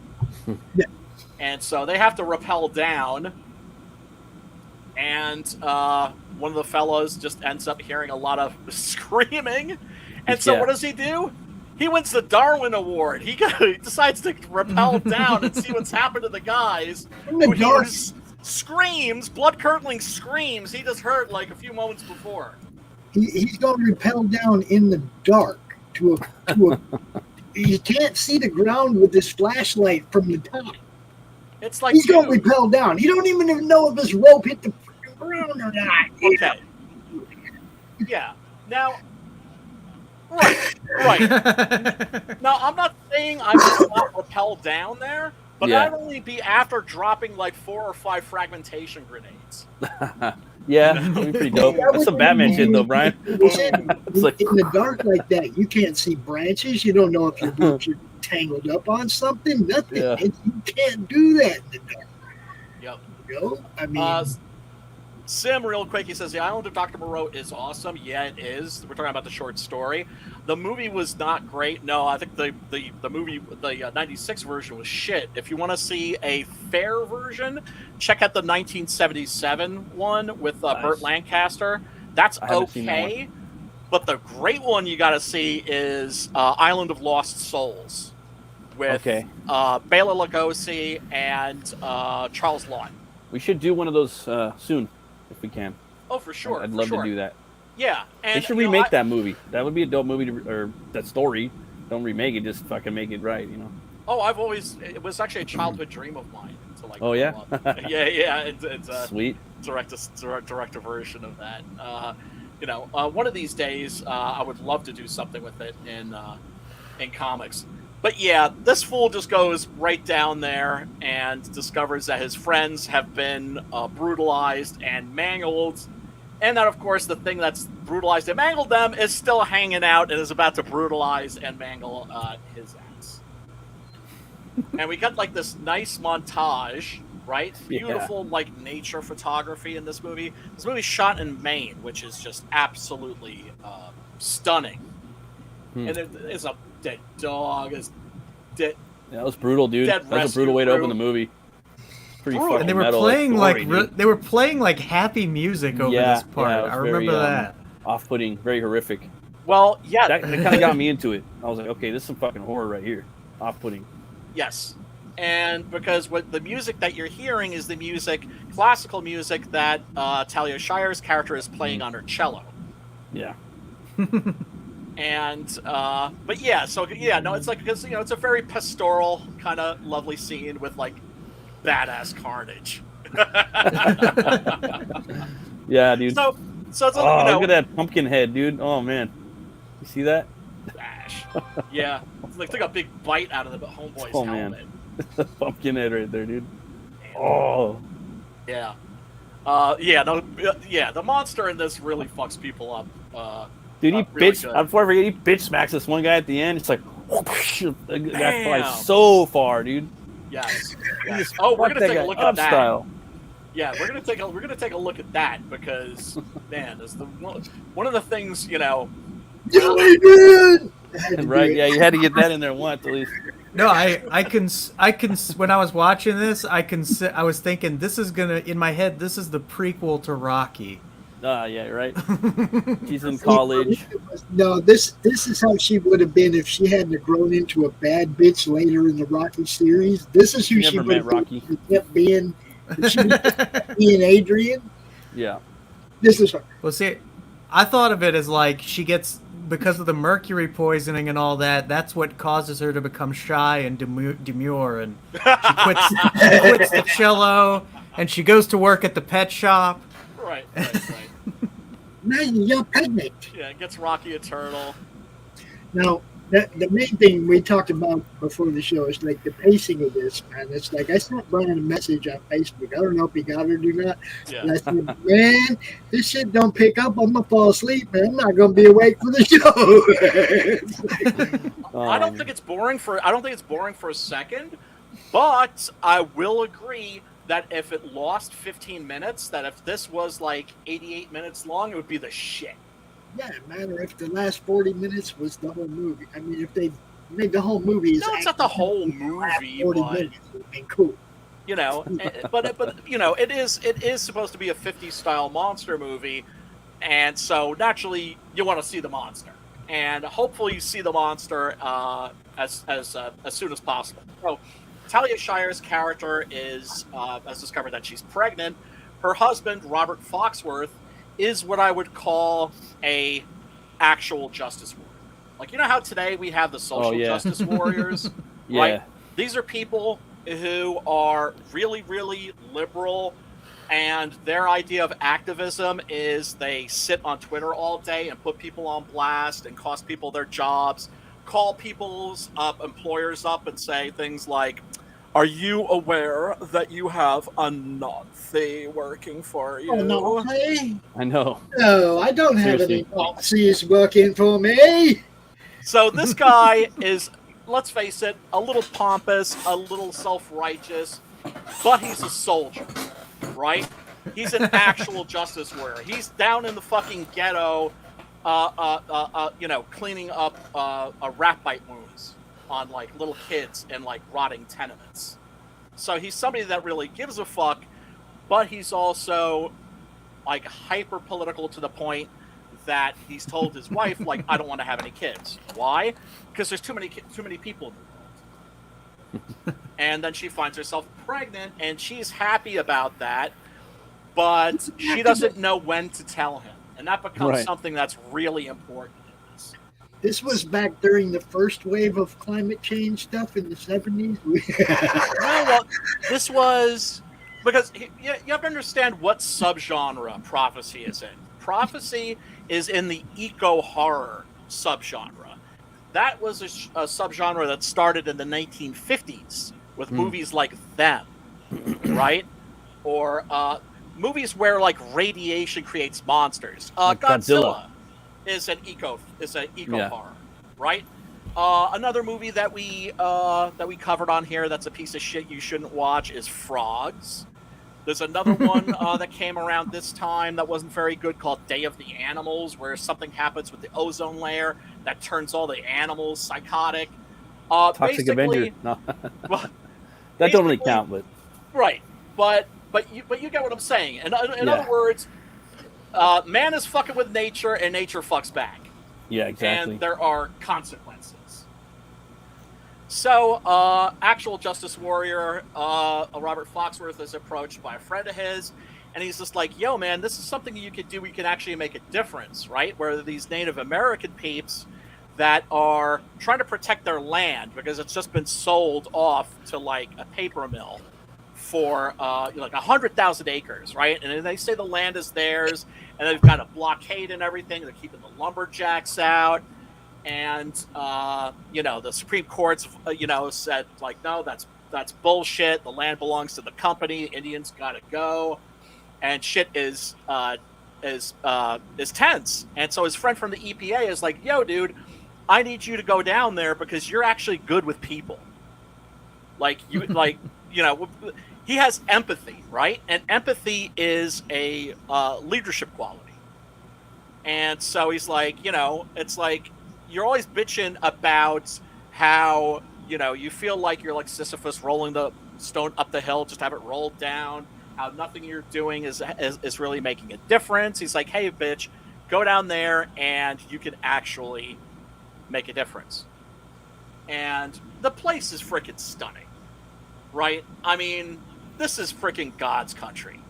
Yeah. And so they have to rappel down. And one of the fellows just ends up hearing a lot of screaming. And so what does he do? He wins the Darwin Award. He decides to rappel down and see what's happened to the guys. Who hears screams, blood-curdling screams he just heard like a few moments before. He's going to rappel down in the dark to a you can't see the ground with this flashlight from the top. It's like he's going to rappel down. He don't even know if his rope hit the ground or not. Okay. Yeah. Now. Right. Now, I'm not saying I would not rappel down there, but I'd only be after dropping like 4 or 5 fragmentation grenades. Yeah, that'd be pretty dope. That's some Batman shit, though, Brian. In the dark like that, you can't see branches. You don't know if your boots are tangled up on something. Nothing. You can't do that in the dark. Yep. You know? I mean, Sim, real quick, he says, The Island of Dr. Moreau is awesome. Yeah, it is. We're talking about the short story. The movie was not great. No, I think the movie, the 96 version was shit. If you want to see a fair version, check out the 1977 one with Burt Lancaster. That's okay. But the great one you got to see is Island of Lost Souls with Bela Lugosi and Charles Lawton. We should do one of those soon, if we can. Oh, for sure. I'd love to do that. Yeah, and they should remake that movie. That would be a dope movie, or that story. Don't remake it, just fucking make it right, you know. Oh, it was actually a childhood dream of mine to like. Oh yeah. yeah. It's a sweet director version of that. One of these days, I would love to do something with it in comics. But yeah, this fool just goes right down there and discovers that his friends have been brutalized and mangled. And that, of course, the thing that's brutalized and mangled them is still hanging out and is about to brutalize and mangle his ass. And we got like this nice montage, right? Beautiful like nature photography in this movie. This movie's shot in Maine, which is just absolutely stunning. And there's a dead dog. Is dead. Yeah, that was brutal, dude. That was a brutal way to open the movie. Pretty fucking and they were metal, playing gory, they were playing like happy music over this part. Yeah, I remember that. Off-putting, very horrific. Well, yeah, that kind of got me into it. I was like, okay, this is some fucking horror right here. Off-putting. Yes. And because what the music that you're hearing is the music, classical music that Talia Shire's character is playing on her cello. Yeah. And but yeah, so yeah, no, it's like, because it's a very pastoral kind of lovely scene with like badass carnage. Yeah, dude. So it's look at that pumpkin head, dude. Oh man, you see that? Ash. Yeah, it's like took a big bite out of the homeboy's helmet. Man. Pumpkin head right there, dude. Oh. Yeah. The monster in this really fucks people up. Dude, he really bitch. Before I forget, he bitch smacks this one guy at the end. It's like, that guy flies so far, dude. Yes. Oh, we're gonna take a look at that. Style. Yeah, we're gonna take a look at that because man, there's one of the things Right? Yeah, you had to get that in there once at least. No, I can. When I was watching this, I was thinking this is in my head. This is the prequel to Rocky. Yeah, right. She's in college. No, this is how she would have been if she hadn't grown into a bad bitch later in the Rocky series. This is who she would have been. She kept being Adrian. Yeah. This is her. Well, see, I thought of it as like she gets, because of the mercury poisoning and all that, that's what causes her to become shy and demure, and she quits the cello, and she goes to work at the pet shop. Right. Now you're pregnant. Yeah, it gets Rocky a turtle. Now, the main thing we talked about before the show is like the pacing of this, man. It's like I sent Brian a message on Facebook. I don't know if he got it or not. Yeah. And I said, man, this shit don't pick up. I'm gonna fall asleep, man. I'm not gonna be awake for the show. I don't think it's boring for a second, but I will agree that if it lost 15 minutes, that if this was like 88 minutes long, it would be the shit. Yeah, man, or if the last 40 minutes was the whole movie. I mean, if they made the whole movie... No, it's not the whole movie, 40 but... minutes would have been cool. But it is supposed to be a 50s style monster movie, and so naturally you want to see the monster. And hopefully you see the monster as soon as possible. So Talia Shire's character has discovered that she's pregnant. Her husband, Robert Foxworth, is what I would call a actual justice warrior. Like, you know how today we have the social justice warriors? Yeah. Right? These are people who are really, really liberal, and their idea of activism is they sit on Twitter all day and put people on blast and cost people their jobs, call people's employers up and say things like, "Are you aware that you have a Nazi working for you?" Oh, Nazi? I know. No, I don't have any Nazis working for me. So this guy is, let's face it, a little pompous, a little self-righteous, but he's a soldier, right? He's an actual justice warrior. He's down in the fucking ghetto, cleaning up rat bite wounds on like little kids in like rotting tenements. So he's somebody that really gives a fuck, but he's also like hyper political to the point that he's told his wife, like, I don't want to have any kids. Why? Because there's too many people in the world. And then she finds herself pregnant, and she's happy about that, but she doesn't know when to tell him. And that becomes something that's really important in this. This was back during the first wave of climate change stuff in the 70s. Well, this was... Because you have to understand what subgenre prophecy is in. Prophecy is in the eco-horror subgenre. That was a subgenre that started in the 1950s with movies like Them, right? Or movies where like radiation creates monsters. Godzilla is an eco horror, right? Another movie that we covered on here that's a piece of shit you shouldn't watch is Frogs. There's another one that came around this time that wasn't very good called Day of the Animals, where something happens with the ozone layer that turns all the animals psychotic. Toxic Avenger. No. Well, that don't really count, but right. But you get what I'm saying. In other words, man is fucking with nature, and nature fucks back. Yeah, exactly. And there are consequences. So, actual Justice Warrior, Robert Foxworth, is approached by a friend of his, and he's just like, yo, man, this is something you could do. We can actually make a difference, right? Where these Native American peeps that are trying to protect their land because it's just been sold off to, like, a paper mill for, like, 100,000 acres, right? And they say the land is theirs, and they've got a blockade and everything. They're keeping the lumberjacks out. And, the Supreme Court's, said, like, no, that's bullshit. The land belongs to the company. Indians got to go. And shit is tense. And so his friend from the EPA is like, yo, dude, I need you to go down there because you're actually good with people. Like, he has empathy, right? And empathy is a leadership quality. And so he's like, it's like, you're always bitching about how, you feel like you're like Sisyphus rolling the stone up the hill, just have it rolled down, how nothing you're doing is really making a difference. He's like, hey, bitch, go down there and you can actually make a difference. And the place is freaking stunning, right? I mean, this is freaking God's country.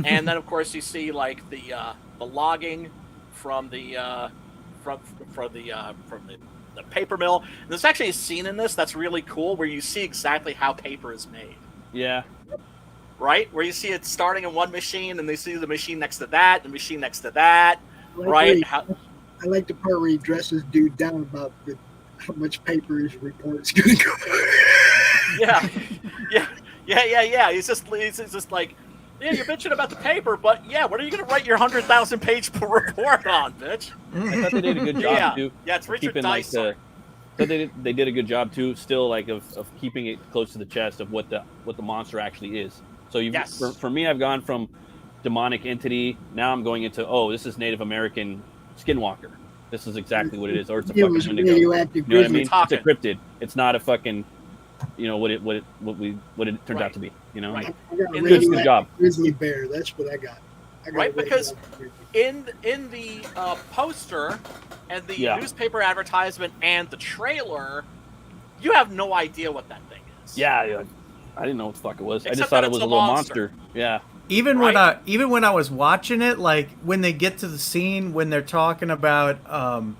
And then, of course, you see like the logging from the paper mill. And there's actually a scene in this that's really cool where you see exactly how paper is made. Yeah. Right? Where you see it starting in one machine and they see the machine next to that, the machine next to that. Right? I like the part where he dresses dude down about how much paper his report's going to go. Yeah. He's just like, yeah, you're bitching about the paper, but yeah, what are you going to write your 100,000 page report on, bitch? I thought they did a good job too. Yeah, it's Richard Dice. They did a good job too, still like of keeping it close to the chest of what the monster actually is. So for me, I've gone from demonic entity. Now I'm going into this is Native American skinwalker. This is exactly what it is, or it's a fucking Wendigo. You know what I mean? It's a cryptid. It's not a fucking, what it turns out to be. Right. Good job. Grizzly bear. That's what I got. Right, because in the poster and the newspaper advertisement and the trailer, you have no idea what that thing is. Yeah. I didn't know what the fuck it was. I just thought it was a little monster. Yeah. Even when I was watching it, like when they get to the scene when they're talking about how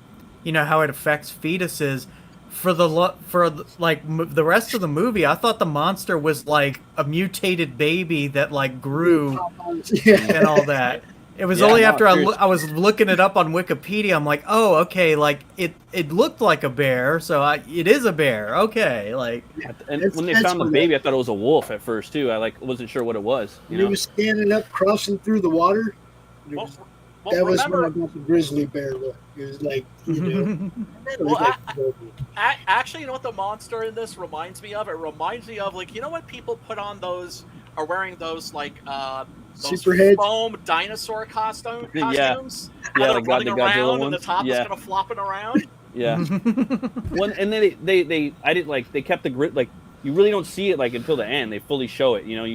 it affects fetuses, for the rest of the movie, I thought the monster was like a mutated baby that like grew and all that. It was only after I was looking it up on Wikipedia, I'm like, oh, okay, like it looked like a bear, so it is a bear, okay, like. And when they found the baby, I thought it was a wolf at first too. I wasn't sure what it was. He was standing up, crossing through the water. That was when I got the grizzly bear look. It was like, actually, you know what the monster in this reminds me of? It reminds me of, like, when people put on those, are wearing those, like, those Superheads? foam dinosaur costumes. Yeah. How they're the running Godzilla around and the ones. top is Yeah. kind of flopping around. Yeah. One and then I didn't like they kept the grit like you really don't see it like until the end. They fully show it. You know,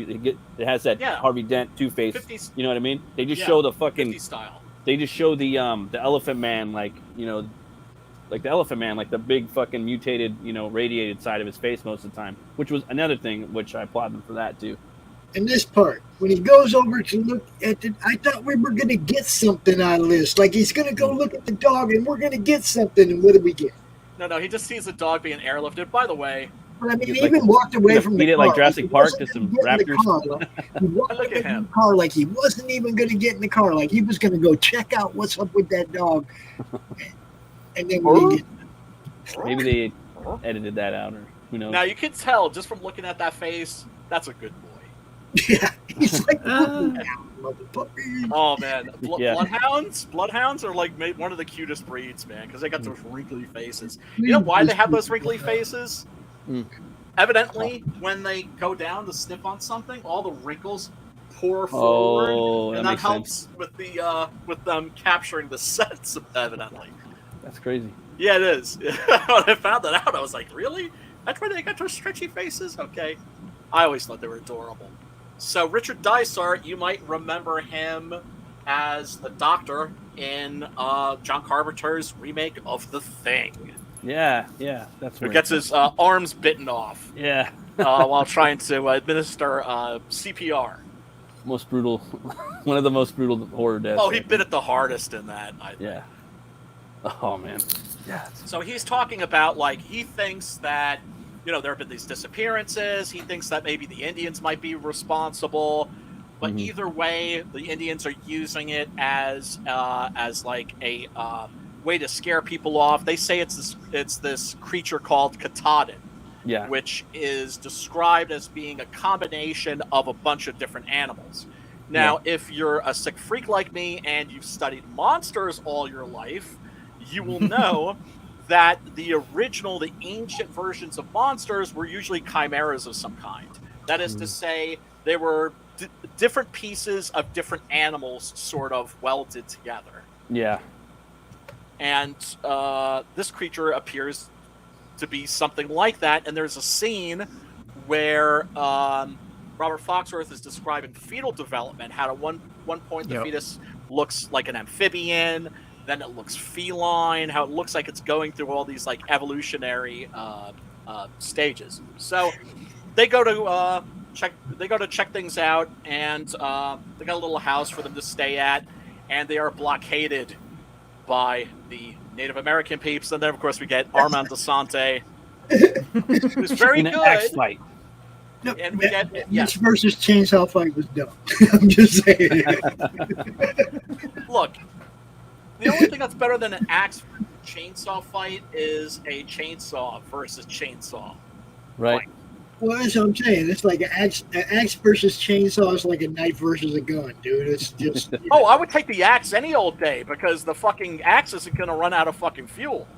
it has that Yeah. Harvey Dent Two-Face. 50s, You know what I mean? They just yeah, show the fucking. 50 style. They just show the Elephant Man like like the Elephant Man like the big fucking mutated radiated side of his face most of the time, which was another thing which I applaud them for that too. In this part, when he goes over to look at it, I thought we were going to get something out of this. Like he's going to go look at the dog and we're going to get something. And what do we get? No, he just sees the dog being airlifted. By the way, But I mean, he Like, even walked away from the beat it car. like Jurassic he Park wasn't to some gonna get in the raptors. car. He walked Look away at from him. the car like he wasn't even going to get in the car. Like he was going to go check out what's up with that dog. And then we get, Maybe they edited that out, or who knows? now you can tell just from looking at that face, that's a good boy. yeah, he's like, motherfucker. Oh man, Yeah. bloodhounds are like one of the cutest breeds, man, because they got those wrinkly faces. You know why they have those wrinkly faces? Mm. Evidently, when they go down to sniff on something, all the wrinkles pour forward, Oh, and that that makes helps sense. with them capturing the scents. Evidently, That's crazy. yeah, it is. When I found that out, I was like, really? That's why they got those stretchy faces? Okay, I always thought they were adorable. So Richard Dysart, you might remember him as the Doctor in John Carpenter's remake of The Thing, Yeah, that's who right. gets his arms bitten off Yeah, while trying to administer CPR. most brutal, one of the most brutal horror deaths. Oh, he bit it the hardest in that. I think. Yeah. Oh man. Yeah. So he's talking about, like, he thinks that, there have been these disappearances. He thinks that maybe the Indians might be responsible. But either way, the Indians are using it as like a way to scare people off. They say it's this creature called Katahdin, Yeah. which is described as being a combination of a bunch of different animals. Now, if you're a sick freak like me and you've studied monsters all your life, you will know that the ancient versions of monsters were usually chimeras of some kind. That is to say, they were different pieces of different animals sort of welded together. Yeah. And this creature appears to be something like that. And there's a scene where Robert Foxworth is describing fetal development, how at one point the fetus looks like an amphibian, then it looks feline, how it looks like it's going through all these like evolutionary stages. So they go to check things out, and they got a little house for them to stay at, and they are blockaded by the Native American peeps. And then of course we get Armand Desante, who's very In an axe good. fight. No, And we get Mitch versus Chainsaw Fight was dumb. I'm just saying. Look, the only thing that's better than an axe chainsaw fight is a chainsaw versus chainsaw. Right. Well, that's what I'm saying. It's like an axe versus chainsaw is like a knife versus a gun, dude. It's just. Oh, I would take the axe any old day because the fucking axe isn't going to run out of fucking fuel.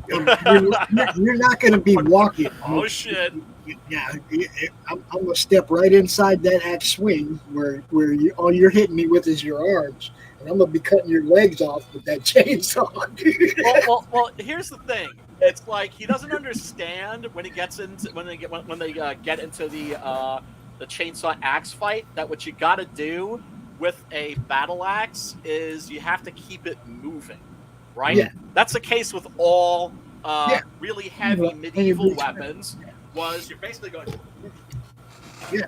You're not going to be walking. Oh, shit. Yeah, I'm going to step right inside that axe swing where all you're hitting me with is your arms. And I'm going to be cutting your legs off with that chainsaw, dude. Well, here's the thing. It's like he doesn't understand when they get into the chainsaw axe fight that what you got to do with a battle axe is you have to keep it moving, right? Yeah. That's the case with all really heavy medieval Yeah. weapons. Was you're basically going. Yeah.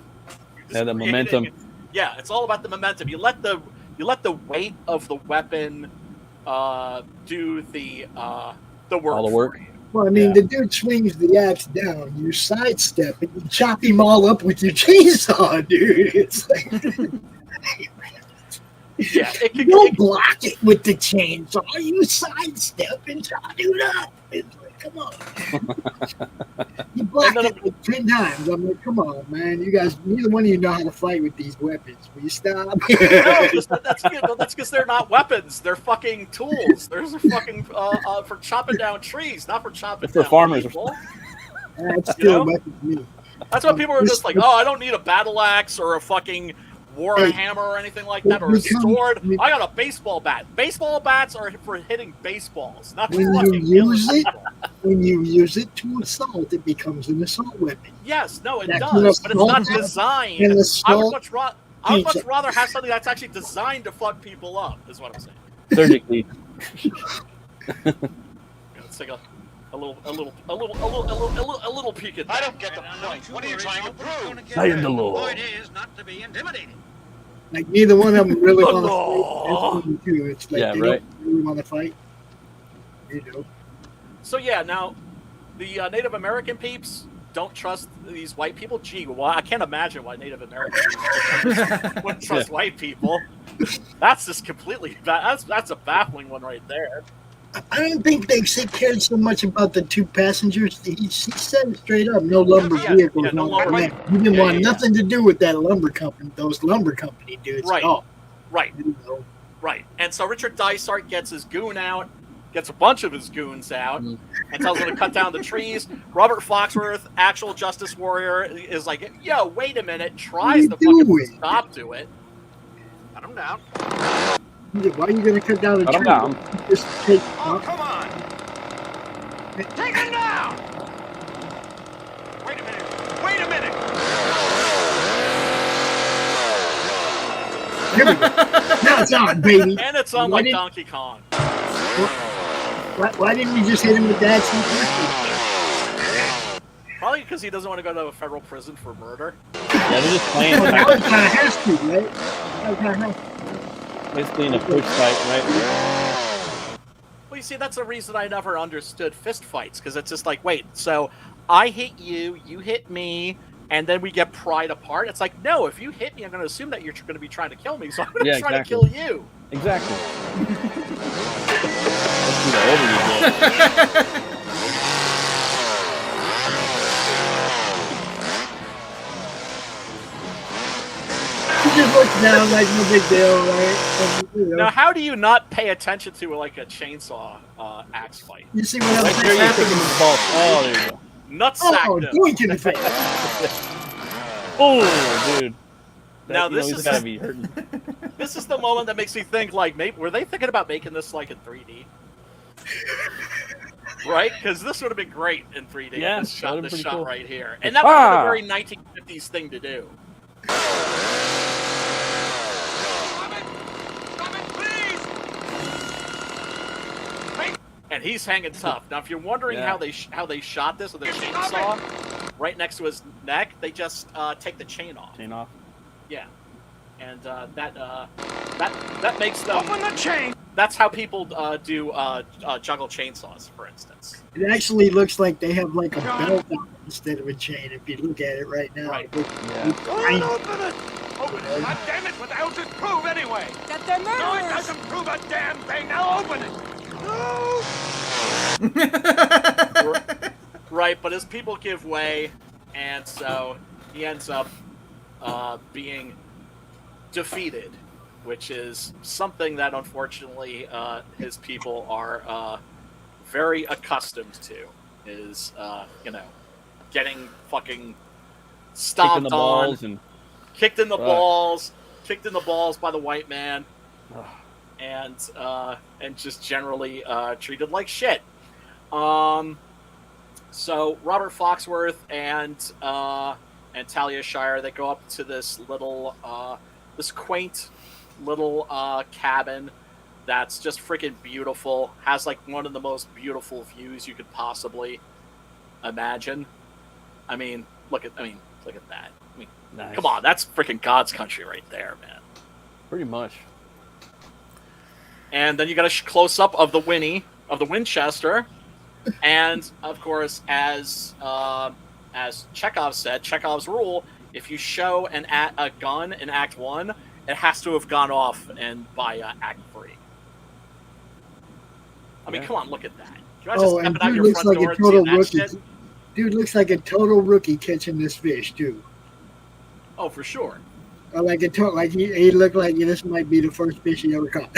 The momentum. Yeah, it's all about the momentum. You let the weight of the weapon do the work. All the work. For you. Well, I mean, the dude swings the axe down, you sidestep it, you chop him all up with your chainsaw, dude. It's like, Yeah, you don't block it with the chainsaw, you sidestep and chop it up. It's like, come on. You blocked it like 10 times. I'm like, come on, man. You guys, neither one of you know how to fight with these weapons. Will you stop? No, that's good. Well, that's because they're not weapons. They're fucking tools. They're fucking for chopping down trees, not for chopping For down farmers. people. That's still a weapon to me. That's why people are just like, oh, I don't need a battle axe or a fucking wore a hammer or anything like that, or a sword. I got a baseball bat. Baseball bats are for hitting baseballs, not to fucking killing people. When you use it to assault, it becomes an assault weapon. Yes, no, it That's does, but it's not assault designed. and I would assault much rather have something that's actually designed to fuck people up. Is what I'm saying. Surgically. Let's take a little peek at that. I don't get the point. What are you trying to prove? I am the law. point is not to be intimidated. Like neither one of them really The want law. to fight. Too. It's like Yeah, they right. don't really want to fight. You know. So yeah, now the Native American peeps don't trust these white people. Gee, well, I can't imagine why Native Americans wouldn't trust white people. That's just completely that's a baffling one right there. I don't think they cared so much about the two passengers. He said it straight up, no lumber vehicles. Yeah, no lumber. He didn't want nothing to do with that lumber company, those lumber company dudes. Right. At all. Right. You know. Right. And so Richard Dysart gets his goon out, gets a bunch of his goons out, and tells them to cut down the trees. Robert Foxworth, actual justice warrior, is like, yo, wait a minute, tries to fucking stop to it. Cut him down. Why are you going to cut down the tree? Just take. Oh, come on! Take him down! Wait a minute! Wait a minute! Here we go. Now it's on, baby. And it's on like Donkey Kong. Why didn't you just hit him with that? Probably because he doesn't want to go to a federal prison for murder. Yeah, they're just playing. That kind of has to, right? That kind of has to. Basically in a push fight, right? Well, you see, that's the reason I never understood fist fights, because it's just like, wait, so I hit you, you hit me, and then we get pried apart. It's like, no, if you hit me, I'm going to assume that you're going to be trying to kill me, so I'm going to try to kill you. Exactly. Let's do the overview. He just looks down like no big deal, right? And, you know. Now, how do you not pay attention to like a chainsaw axe fight? You see what I'm Right there, saying? you're thinking the ball. Oh, there you go. Nutsack Oh, them. doink in the face. Oh, dude. Now, this he's is gotta be hurting. This is the moment that makes me think, like, maybe were they thinking about making this like in 3D? Right? Because this would have been great in 3D. Yeah, this shot, that would've been cool. right here, and that would have been a very 1950s thing to do. And he's hanging tough. Now, if you're wondering how they shot this with a chainsaw right next to his neck, they just take the chain off. Chain off. Yeah, and that makes them. Open the chain! That's how people do juggle chainsaws, for instance. It actually looks like they have like a belt on instead of a chain. If you look at it right now, Right. It looks- Open it! Open it! God damn it! What else does it prove anyway? That they're No, it murderers! doesn't prove a damn thing! Now open it! No! Right, but his people give way, and so he ends up being defeated, which is something that unfortunately his people are very accustomed to. Is getting fucking stomped Kicking the balls on, and kicked in the balls by the white man, and just generally treated like shit. So Robert Foxworth and Talia Shire, they go up to this little this quaint little cabin that's just freaking beautiful. Has like one of the most beautiful views you could possibly imagine. I mean, look at that. I mean, nice. come on, that's freaking God's country right there, man. Pretty much. And then you got a close up of the Winchester, and of course, as Chekhov said, Chekhov's rule: if you show a gun in Act 1, it has to have gone off by Act 3. I mean, come on, look at that. Can you imagine stepping out your front door and seeing that shit? Dude looks like a total rookie catching this fish too. Oh, for sure. Like he looked like this might be the first fish he ever caught.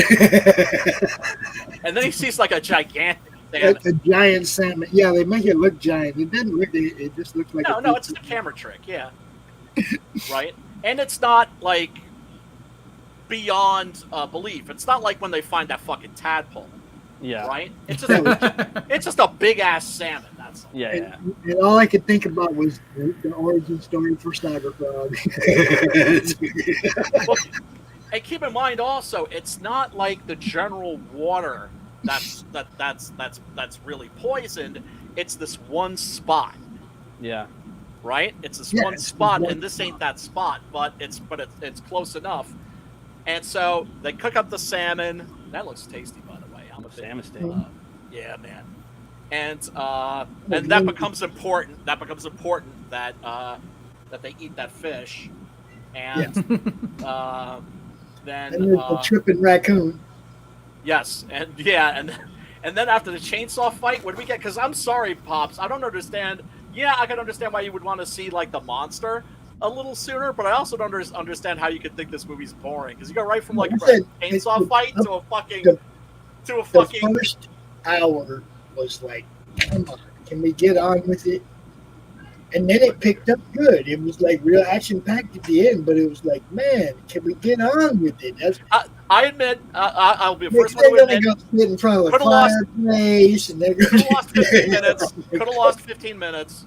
And then he sees like a gigantic salmon. a giant salmon. Yeah, they make it look giant. It doesn't look. It just looks like No, it's the camera trick. Yeah. Right, and it's not like beyond belief. It's not like when they find that fucking tadpole, Yeah. right? It's just a big ass salmon. That's all. Yeah. And all I could think about was the origin story for Cyberfrog. Well, and keep in mind also, it's not like the general water that's really poisoned. It's this one spot, Yeah. right? It's this Yeah, one it's spot, one and this ain't that spot, but it's close enough. And so they cook up the salmon. That looks tasty, by the way. I'm a big, Salmon steak. yeah, man. And that becomes important. That becomes important that they eat that fish, and then And there's the tripping raccoon. yes, and yeah, and then after the chainsaw fight, what do we get? Because I'm sorry, Pops, I don't understand. Yeah, I can understand why you would want to see like the monster a little sooner, but I also don't understand how you could think this movie's boring. Because you go right from like a chainsaw fight to a fucking The first hour was like, come on, can we get on with it? And then it picked up good. It was like real action packed at the end, but it was like, man, can we get on with it? That's, I admit, I'll be the first one they're to gonna admit. go sit in front of a Could've lost- fireplace, and they're Could have gonna lost 15 minutes. Could have lost 15 minutes.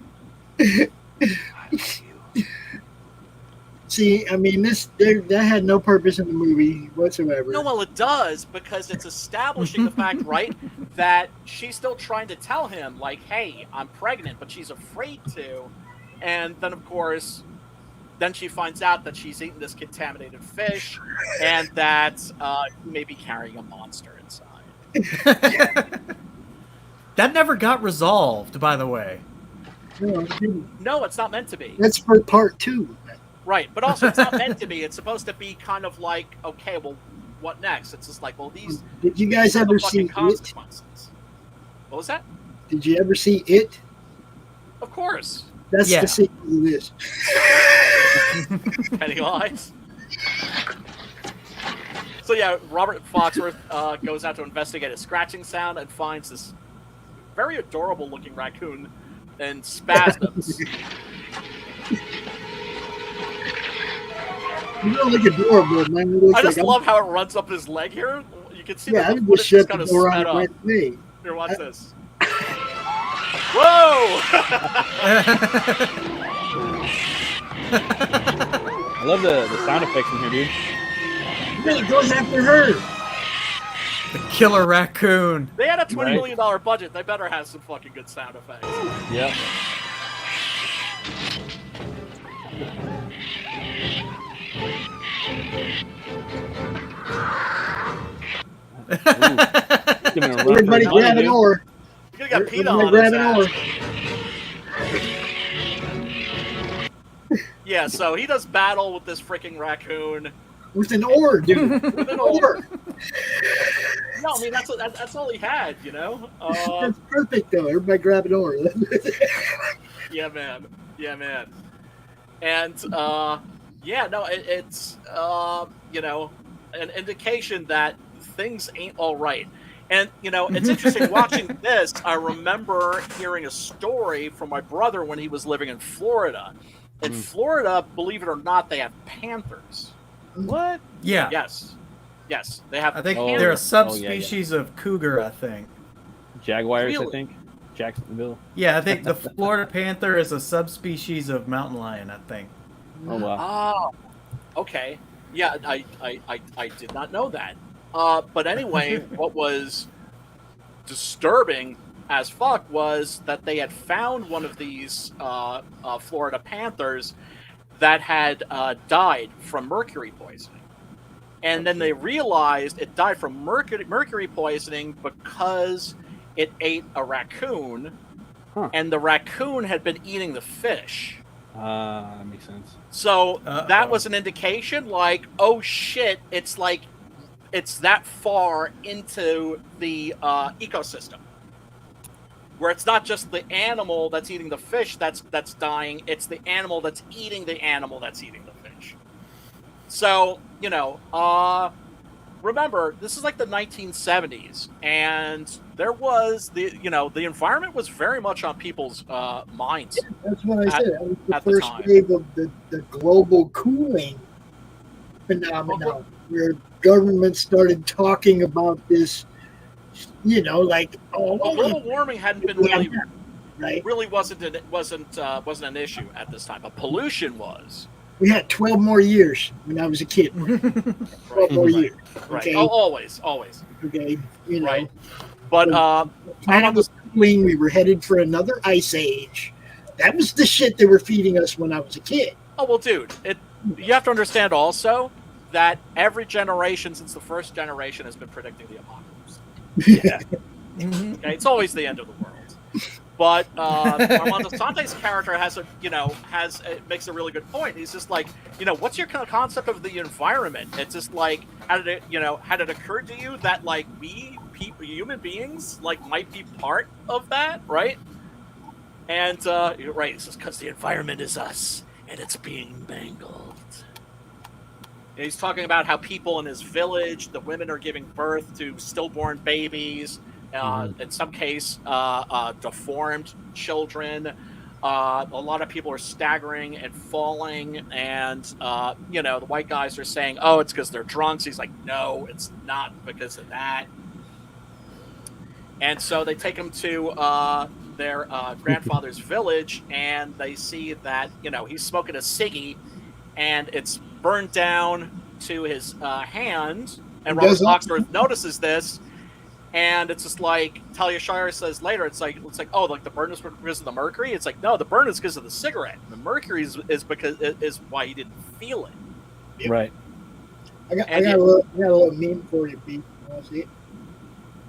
See, I mean, that had no purpose in the movie whatsoever. No, well, it does, because it's establishing the fact, right, that she's still trying to tell him, like, hey, I'm pregnant, but she's afraid to. And then, of course, then she finds out that she's eaten this contaminated fish and that he may be carrying a monster inside. That never got resolved, by the way. No, it didn't. No, it's not meant to be. That's for part 2. Right, but also it's not meant to be. It's supposed to be kind of like, okay, well, what next? It's just like, well, these Did you guys are the ever see fucking it? consequences. What was that? Did you ever see it? Of course. That's Yeah. the sequel to this. Pennywise. So yeah, Robert Foxworth goes out to investigate a scratching sound and finds this very adorable looking raccoon in spasms. You don't look adorable, man. It looks I just like love how it runs up his leg here. You can see Yeah, that I the would footage just is shut kind the of door on sped it up. right away. Here, watch this. Whoa! I love the sound effects in here, dude. Then it goes after her. The killer raccoon. They had a $20 Right. million budget. They better have some fucking good sound effects. Yep. Giving a run for Everybody his money, grab an dude. oar. You could have got PETA Everybody on grab his an ass. oar. Yeah, so he does battle with this freaking raccoon. With an oar, dude. With an oar. No, I mean that's all he had, you know. That's perfect, though. Everybody grab an oar. Yeah, man. Yeah, man. And yeah, no, it's you know, an indication that things ain't all right. And you know, it's interesting watching this. I remember hearing a story from my brother when he was living in Florida. In Florida, believe it or not, they have panthers. What? Yeah. Yes, they have. I think Oh, they're a yeah. subspecies of cougar, I think. Jaguars, Really? I think. Jacksonville. Yeah, I think the Florida panther is a subspecies of mountain lion, I think. Oh wow. Oh, okay. Yeah, I did not know that. But anyway, what was disturbing as fuck was that they had found one of these Florida panthers that had died from mercury poisoning. And then they realized it died from mercury poisoning because it ate a raccoon, and the raccoon had been eating the fish. That makes sense. So that was an indication, like, oh shit, it's like it's that far into the ecosystem, where it's not just the animal that's eating the fish that's dying; it's the animal that's eating the animal that's eating the fish. So you know, remember this is like the 1970s, and there was the environment was very much on people's minds. That's what I said. That was the at the first time. wave of the global cooling phenomenon. where government started talking about this, like, Well, global warming hadn't been right? really wasn't an issue at this time, but pollution was. We had 12 more years when I was a kid. 12 more years. Right. Okay. Oh, always. Okay. Right. But planet was cooling. We were headed for another ice age. That was the shit they were feeding us when I was a kid. Oh well, dude. You have to understand also that every generation since the first generation has been predicting the apocalypse. Yeah. Okay, it's always the end of the world. But Armando Sante's character makes a really good point. He's just like, what's your concept of the environment? It's just like, had it occurred to you that like we human beings like might be part of that, right? And you're right. It's just because the environment is us and it's being mangled. And he's talking about how people in his village, the women are giving birth to stillborn babies. In some case, deformed children. A lot of people are staggering and falling, and the white guys are saying, "Oh, it's because they're drunks." He's like, "No, it's not because of that." And so they take him to their grandfather's village, and they see that he's smoking a ciggy, and it's burned down to his hand. And Robert Foxworth notices this. And it's just like Talia Shire says later. It's like oh, like the burn is because of the mercury. It's like no, the burn is because of the cigarette. The mercury is why he didn't feel it. Yep. Right. I got a little meme for you, Pete. You want to see it?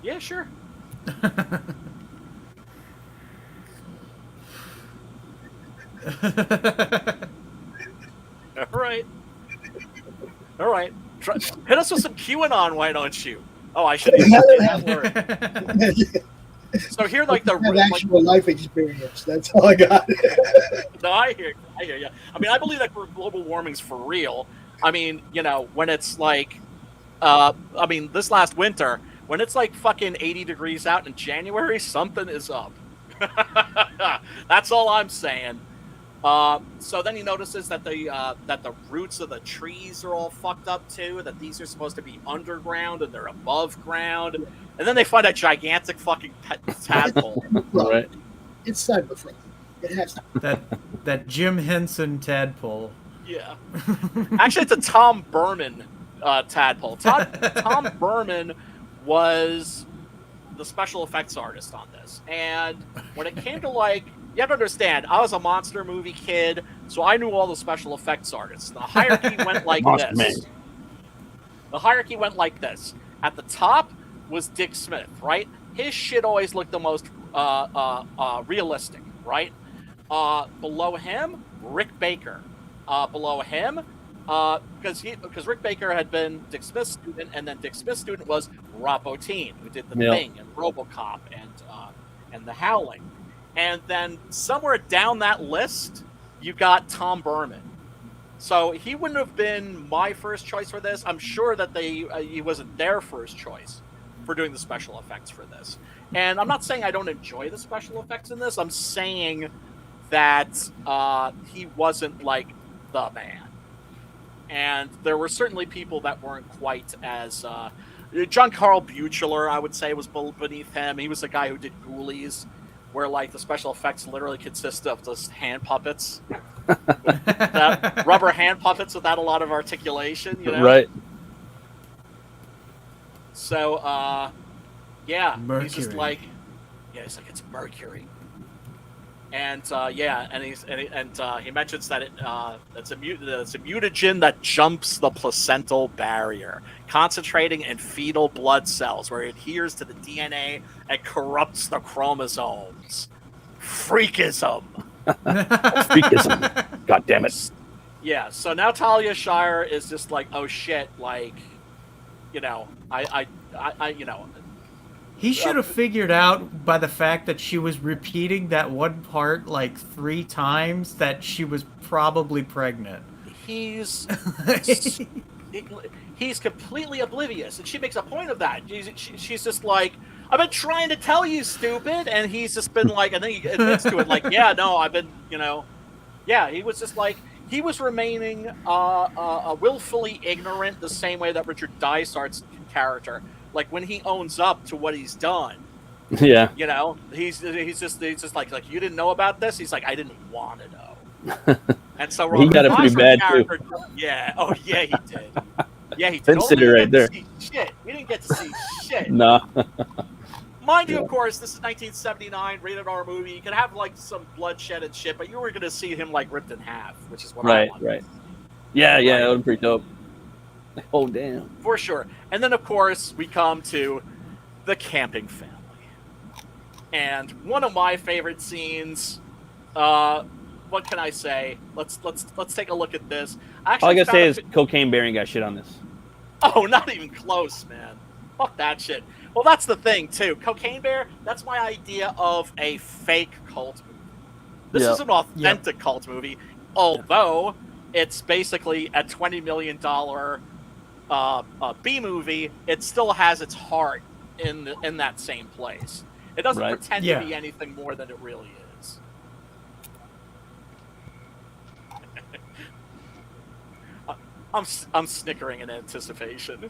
Yeah, sure. All right. Hit us with some QAnon, why don't you? Oh, I should use that word. So here, like the actual life experience. That's all I got. No, I hear you. I mean, I believe that global warming's for real. I mean, when it's like, this last winter, when it's like fucking 80 degrees out in January, something is up. That's all I'm saying. So then he notices that the roots of the trees are all fucked up too. That these are supposed to be underground and they're above ground. And then they find a gigantic fucking tadpole. Right. It's cyberframe. It has that Jim Henson tadpole. Yeah. Actually, it's a Tom Berman tadpole. Tom Berman was the special effects artist on this, and when it came to you have to understand, I was a monster movie kid, so I knew all the special effects artists. The hierarchy went like this. Man. The hierarchy went like this. At the top was Dick Smith, right? His shit always looked the most realistic, right? Below him, Rick Baker. Below him, because Rick Baker had been Dick Smith's student, and then Dick Smith's student was Rob Bottin, who did The Thing and RoboCop and The Howling. And then somewhere down that list, you got Tom Berman. So he wouldn't have been my first choice for this. I'm sure that he wasn't their first choice for doing the special effects for this. And I'm not saying I don't enjoy the special effects in this. I'm saying that he wasn't like the man. And there were certainly people that weren't quite as... John Carl Buechler, I would say, was beneath him. He was the guy who did Ghoulies, where the special effects literally consist of just hand puppets, rubber hand puppets without a lot of articulation, Right. So, Mercury. he's just like, it's mercury, and he mentions that it's a mutagen that jumps the placental barrier, concentrating in fetal blood cells where it adheres to the DNA and corrupts the chromosomes. Freakism. Freakism. God damn it. Yeah, so now Talia Shire is just like, oh shit, He should have figured out by the fact that she was repeating that one part 3 times that she was probably pregnant. He's completely oblivious, and she makes a point of that. She's just like, I've been trying to tell you, stupid, and he's just been like, and then he admits to it, I've been, he was just like, he was remaining willfully ignorant, the same way that Richard Dysart's character, like when he owns up to what he's done. Yeah. You know, he's just like you didn't know about this. He's like, I didn't want to know. And so he got it pretty bad too. Yeah. Oh yeah, he did. Yeah, he did. Consider right there. Shit. We didn't get to see shit. No. Mind you, of course, this is 1979, rated R movie. You could have like some bloodshed and shit, but you were going to see him like ripped in half, which is what I wanted. Right. Yeah, that would be pretty dope. Oh damn. For sure. And then of course we come to the camping family. And one of my favorite scenes, what can I say? Let's take a look at this. All I gotta say is Cocaine Bear ain't got shit on this. Oh, not even close, man. Fuck that shit. Well, that's the thing too. Cocaine Bear, that's my idea of a fake cult movie. This is an authentic cult movie, although it's basically a $20 million B movie. It still has its heart in that same place. It doesn't pretend to be anything more than it really is. I'm snickering in anticipation.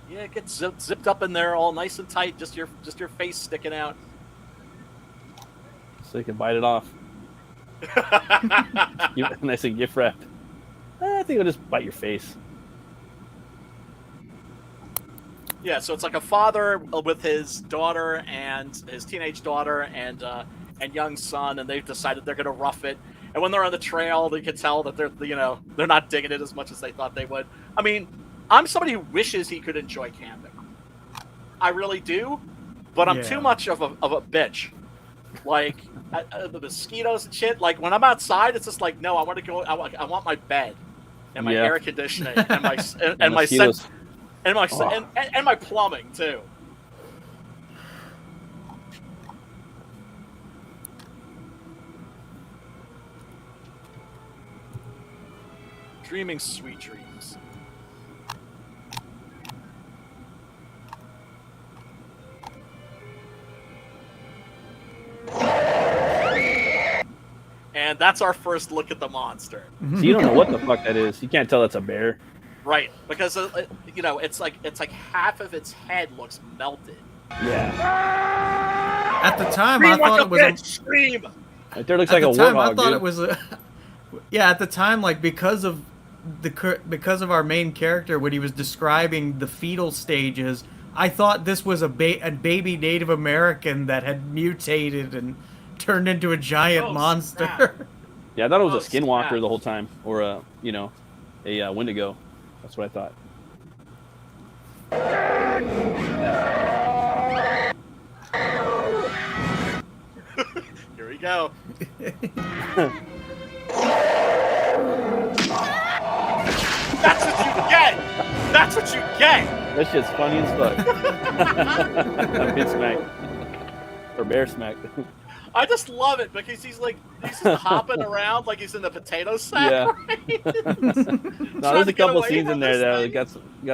Yeah, it gets zipped up in there, all nice and tight. Just your face sticking out. So you can bite it off. Nice and gift wrapped. I think I'll just bite your face. Yeah, so it's like a father with his daughter and his teenage daughter and young son, and they've decided they're going to rough it. And when they're on the trail, they can tell that they're not digging it as much as they thought they would. I mean, I'm somebody who wishes he could enjoy camping. I really do, but I'm too much of a bitch. Like the mosquitoes and shit. Like when I'm outside, it's just like, no, I want to go. I want my bed and my air conditioning and my and my scent. And my plumbing too. Dreaming sweet dreams. And that's our first look at the monster. So you don't know what the fuck that is. You can't tell it's a bear. Right, because it's like half of its head looks melted. Yeah. At the time, Scream I thought like it was a bitch, scream. Right there looks like a warthog. I thought it was a. Yeah, at the time, like because of our main character when he was describing the fetal stages, I thought this was a baby Native American that had mutated and turned into a giant monster. Snap. Yeah, I thought it was a skinwalker the whole time, or a Wendigo. That's what I thought. Here we go. That's what you get. That's what you get. That shit's funny as fuck. Pit smack. Or bear smack. I just love it because he's just hopping around like he's in the potato sack. Yeah. Right? No, there's a couple scenes in there that got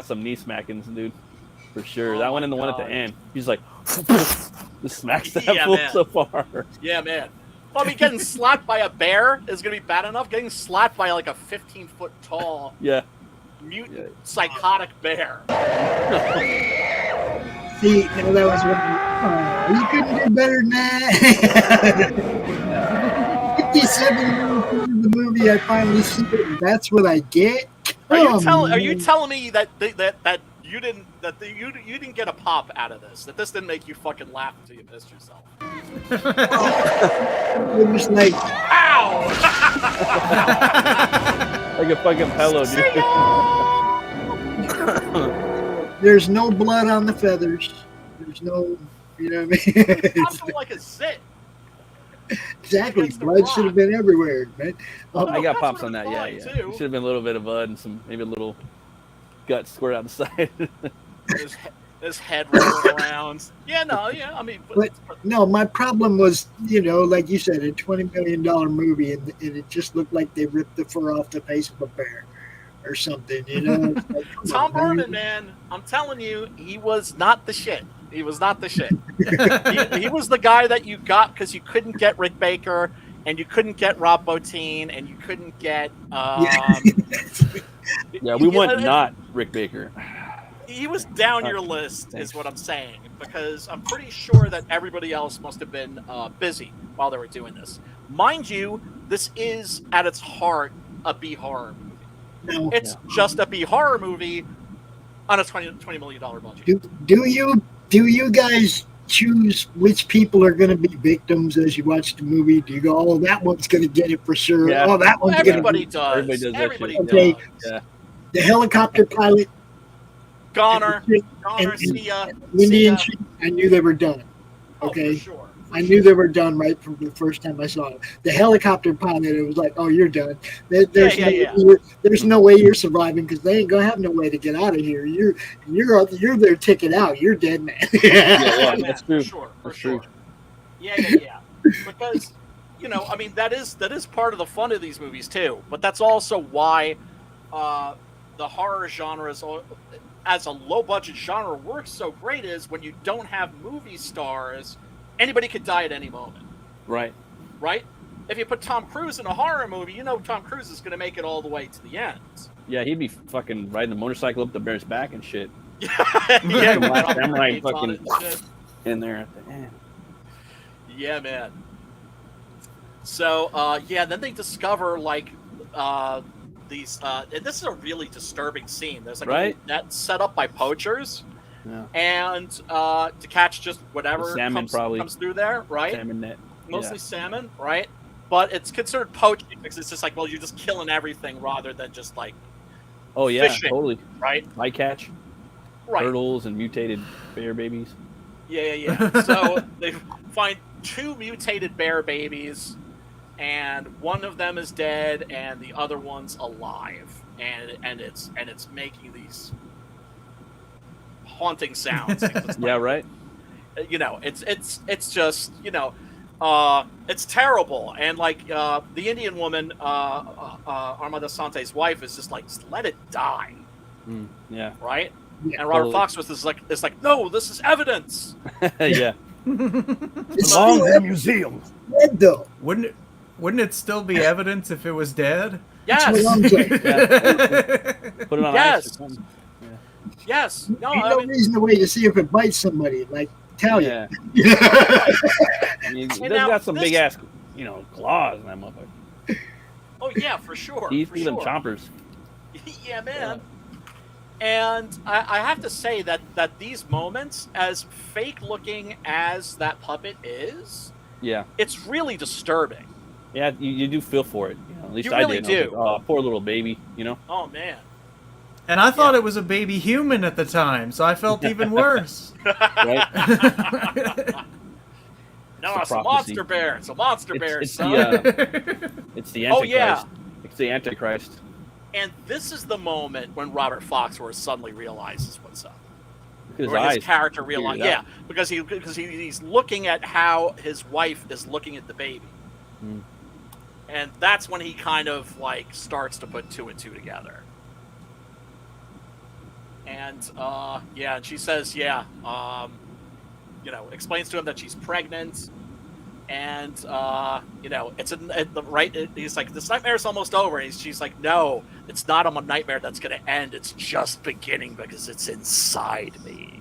some knee smackings, dude. For sure. That one and the one at the end. He's like, just smacks that fool so far. Yeah, man. Well, I mean, getting slapped by a bear is going to be bad enough. Getting slapped by like a 15-foot tall mutant psychotic bear. See, no, that was one. You couldn't do better than that. 57 minutes into the movie, I finally see it. That's what I get. Are you telling me that you didn't get a pop out of this? That this didn't make you fucking laugh until you pissed yourself? It was like, ow! Like a fucking pillow, dude. There's no blood on the feathers. There's no, you know what I mean? Something like a zit. Exactly. Blood should have been everywhere, man. I got pops on that. Yeah. Too. Should have been a little bit of blood and maybe a little guts squirt out the side. His head rolling around. Yeah, I mean, but no, my problem was, like you said, a $20 million movie, and it just looked like they ripped the fur off the face of a bear. or something. You know, it's like, come Tom on, Berman, man, I'm telling you, he was not the shit. He was not the shit. he was the guy that you got because you couldn't get Rick Baker, and you couldn't get Rob Bottin, and you couldn't get. Yeah, we want not Rick Baker. He was down your list, is what I'm saying, because I'm pretty sure that everybody else must have been busy while they were doing this. Mind you, this is at its heart a B horror movie. No. It's just a B horror movie on a $20 million budget. Do you guys choose which people are going to be victims as you watch the movie? Do you go, oh, that one's going to get it for sure? Yeah. Oh, that one's going to Everybody be... does. Everybody does that Everybody shit. does. Okay. Yeah. The helicopter pilot, Goner, and see ya. Indian See chick, I knew they were done. Oh, Okay. for sure. I knew they were done right from the first time I saw it. The helicopter pilot, it was like, oh, you're done. There's no way you're surviving because they ain't gonna have no way to get out of here. You're their ticket out. You're dead, man. Yeah, man, that's true. For That's sure. true. Yeah. Because, I mean, that is part of the fun of these movies too. But that's also why the horror genres, as a low budget genre, works so great. Is when you don't have movie stars, anybody could die at any moment. Right. Right? If you put Tom Cruise in a horror movie, Tom Cruise is going to make it all the way to the end. Yeah, he'd be fucking riding the motorcycle up the bear's back and shit. Yeah, Last Samurai on fucking it and shit. in there at the end. Yeah, man. So, then they discover, like, these, and this is a really disturbing scene. There's, like, Right? a net set up by poachers, Yeah. and to catch just whatever Salmon, probably. comes through there, right? Salmon net. Mostly salmon, right? But it's considered poaching because it's just like, well, you're just killing everything rather than just, like, Oh yeah, fishing. totally. right? Bycatch, Right. turtles, and mutated bear babies. Yeah. So they find 2 mutated bear babies, and one of them is dead, and the other one's alive, and it's making these haunting sounds. It's Yeah, right. It's just it's terrible, and like the Indian woman, Armada Sante's wife, is just like, just let it die, Yeah. right? Yeah, And Robert totally. Foxworth is like, no, this is evidence. Yeah. It's Belongs still in a museum. dead, though. Wouldn't it still be evidence if it was dead? That's what Yes, I'm saying. Put it on Yes. ice or something. yes. No, Ain't I no mean, reason to wait to see if it bites somebody, like Italian. Yeah. I mean, they've now got some this- big ass, claws in that motherfucker. oh yeah, for sure. You for see them sure. chompers. Yeah, man. And I have to say that these moments, as fake looking as that puppet is, Yeah. it's really disturbing. Yeah, you do feel for it. At least You I really did. I was do. like, oh, poor little baby. Oh man. And I thought it was a baby human at the time, so I felt even worse. Right? No, It's it's a a prophecy. monster bear. It's a monster bear, It's son. it's the Oh, Antichrist. yeah. It's the Antichrist. And this is the moment when Robert Foxworth suddenly realizes what's up. His Or eyes. his character realizes, figured it yeah, because he's looking at how his wife is looking at the baby. Mm. And that's when he kind of like starts to put 2 and 2 together. And and she says, explains to him that she's pregnant, and he's like, this nightmare's almost over. And she's like, no, it's not a nightmare that's going to end. It's just beginning because it's inside me.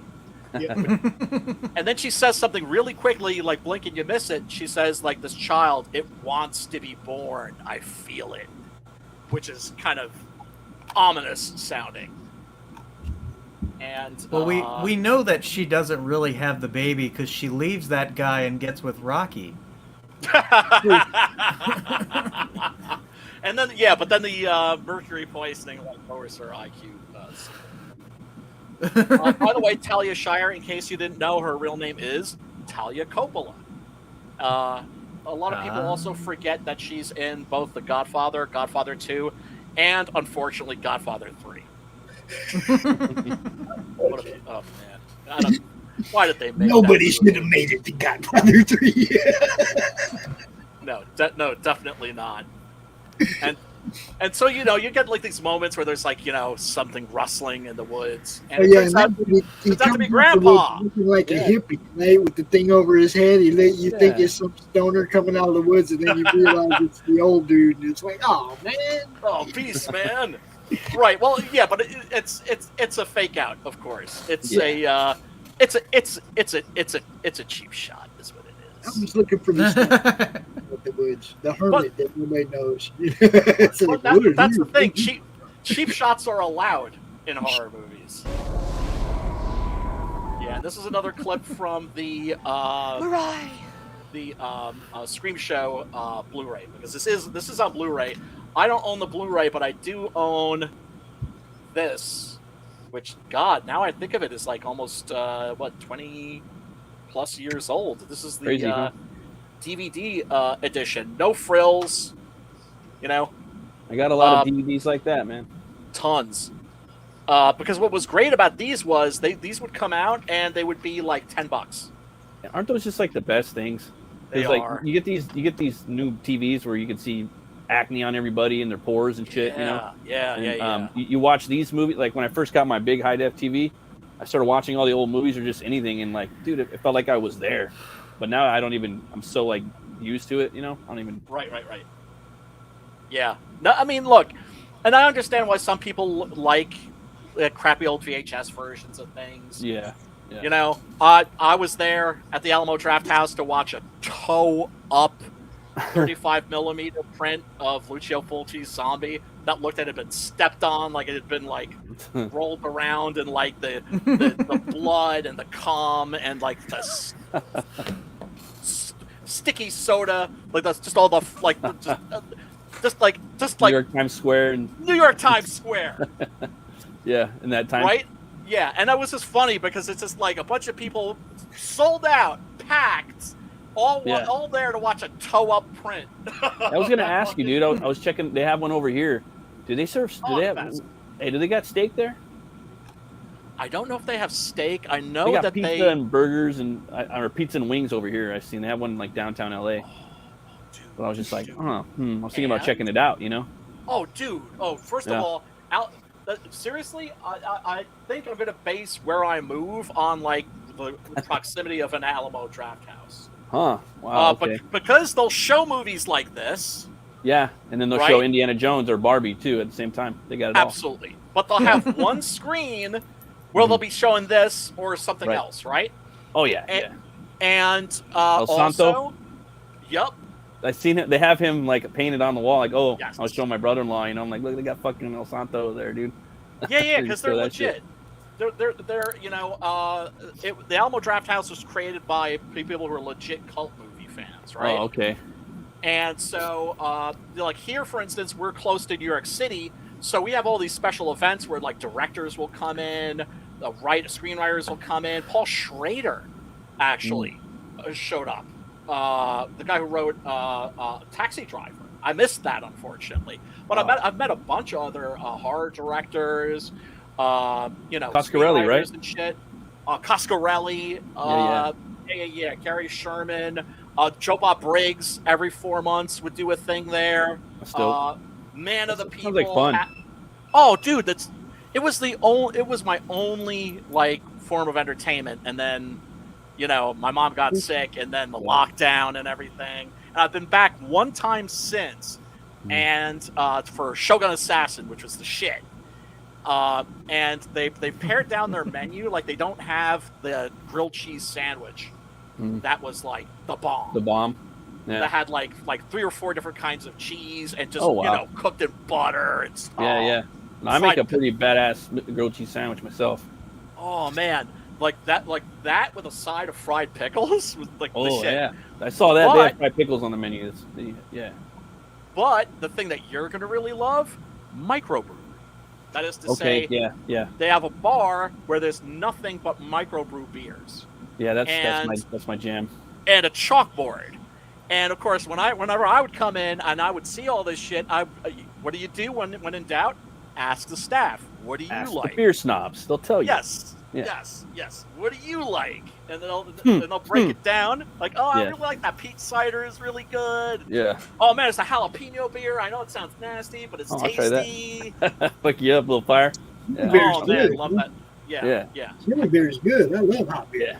Yeah. And then she says something really quickly, like blink and you miss it. She says, like, this child, it wants to be born. I feel it, which is kind of ominous sounding. And Well, we know that she doesn't really have the baby because she leaves that guy and gets with Rocky. and then but then the mercury poisoning lowers her IQ. By the way, Talia Shire, in case you didn't know, her real name is Talia Coppola. A lot of people also forget that she's in both The Godfather, Godfather 2, and unfortunately Godfather 3. Oh man! Why did they make Nobody that should movie? have made it to Godfather 3. No, definitely not. And And so, you get like these moments where there's like, something rustling in the woods. And Oh, it yeah, turns and out, then he turns out to comes be out the Grandpa. woods looking like Yeah. a hippie, right? With the thing over his head. You think Yeah. it's some stoner coming out of the woods, and then you realize it's the old dude, and it's like, oh man. Oh, peace, man. Right. Well, yeah, but it's a fake out, of course. It's Yeah. it's a cheap shot, is what it I is. was looking for the stoner with the woods, the hermit that nobody knows. It's Well, like, what are that's the you? thing. Cheap shots are allowed in horror movies. Yeah, this is another clip from the Scream Show Blu-ray, because this is on Blu-ray. I don't own the Blu-ray, but I do own this, which, God, now I think of it, is like almost 20 plus years old. This is the Crazy, huh? DVD edition. No frills, I got a lot of DVDs like that, man. tons. Because what was great about these was these would come out and they would be like $10. Aren't those just like the best things? They Like are. you get these new TVs where you can see acne on everybody and their pores and shit. Yeah. You watch these movies. Like when I first got my big high def TV, I started watching all the old movies or just anything, and like, dude, it felt like I was there. But now I don't even. I'm so like used to it. I don't even. Right. Yeah. No, I mean, look, and I understand why some people like crappy old VHS versions of things. Yeah. I was there at the Alamo Draft House to watch a toe-up 35mm print of Lucio Fulci's Zombie that looked like it had been stepped on, like it had been like rolled around in like the blood and the cum and like the sticky soda, like that's just all the like just like New York Times Square and New York Times Square. yeah, in that time. Right? Yeah, and that was just funny because it's just like a bunch of people sold out, packed, all there to watch a toe-up print. I was gonna ask you, dude. I was checking. They have one over here. Do they serve? Do they got steak there? I don't know if they have steak. I know They got that pizza and burgers and or pizza and wings over here. I've seen they have one in like downtown LA. But I was just like, I was thinking about checking it out. Oh, dude. Oh, first of all, seriously, I think I'm gonna base where I move on like the proximity of an Alamo Draft House. Huh? Wow. Okay. Because they'll show movies like this. Yeah, and then they'll show Indiana Jones or Barbie too at the same time. They got it Absolutely. But they'll have one screen where they'll be showing this or something else, right? Oh yeah. And El Santo? also, yep. I've seen it. They have him like painted on the wall. Like, Yes. I was showing my brother-in-law. I'm like, look, they got fucking El Santo there, dude. Yeah, because they're Show that legit. shit. They're the Alamo Draft House was created by people who are legit cult movie fans, right? Oh, okay. And so, like here, for instance, we're close to New York City, so we have all these special events where like directors will come in, screenwriters will come in. Paul Schrader actually showed up. The guy who wrote Taxi Driver. I missed that, unfortunately. But I've met a bunch of other horror directors, Coscarelli, right? And shit. Coscarelli. Yeah. Gary Sherman. Joe Bob Briggs every 4 months would do a thing there. Man of the People. Sounds like fun. Oh, dude, it was my only like form of entertainment, and then my mom got sick, and then the lockdown and everything. And I've been back one time since, and for Shogun Assassin, which was the shit. And they pared down their menu, like they don't have the grilled cheese sandwich. That was like the bomb. The bomb. Yeah. That had like 3 or 4 different kinds of cheese and just cooked in butter and stuff. Yeah. I make a pretty badass grilled cheese sandwich myself. Oh man, like that with a side of fried pickles was like the shit. Yeah, I saw that. They have fried pickles on the menu. Yeah. But the thing that you're gonna really love, microbrew. That is to say, yeah. They have a bar where there's nothing but microbrew beers. Yeah, that's my jam. And a chalkboard. And of course, whenever I would come in and I would see all this shit, what do you do when in doubt? Ask the staff. What do you Ask like? the beer snobs. They'll tell you. Yes. Yeah. Yes. What do you like? And they'll break it down. Like, oh, I Yeah. really like that peach cider is really good. Yeah. Oh man, it's a jalapeno beer. I know it sounds nasty, but it's Oh, I'll try that. tasty. Fuck you up, little fire. Yeah. Beer's Oh man, good. love that. Yeah. Chili beer is good. I love hot beer. Yeah.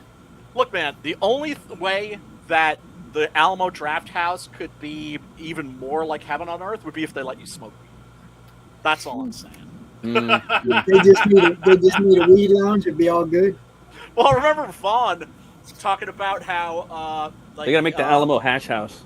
Look, man, the only way that the Alamo Draft House could be even more like heaven on earth would be if they let you smoke weed. That's all I'm saying. They just need a weed lounge. It'd be all good. Well, remember Vaughn talking about how They gotta make the Alamo hash house.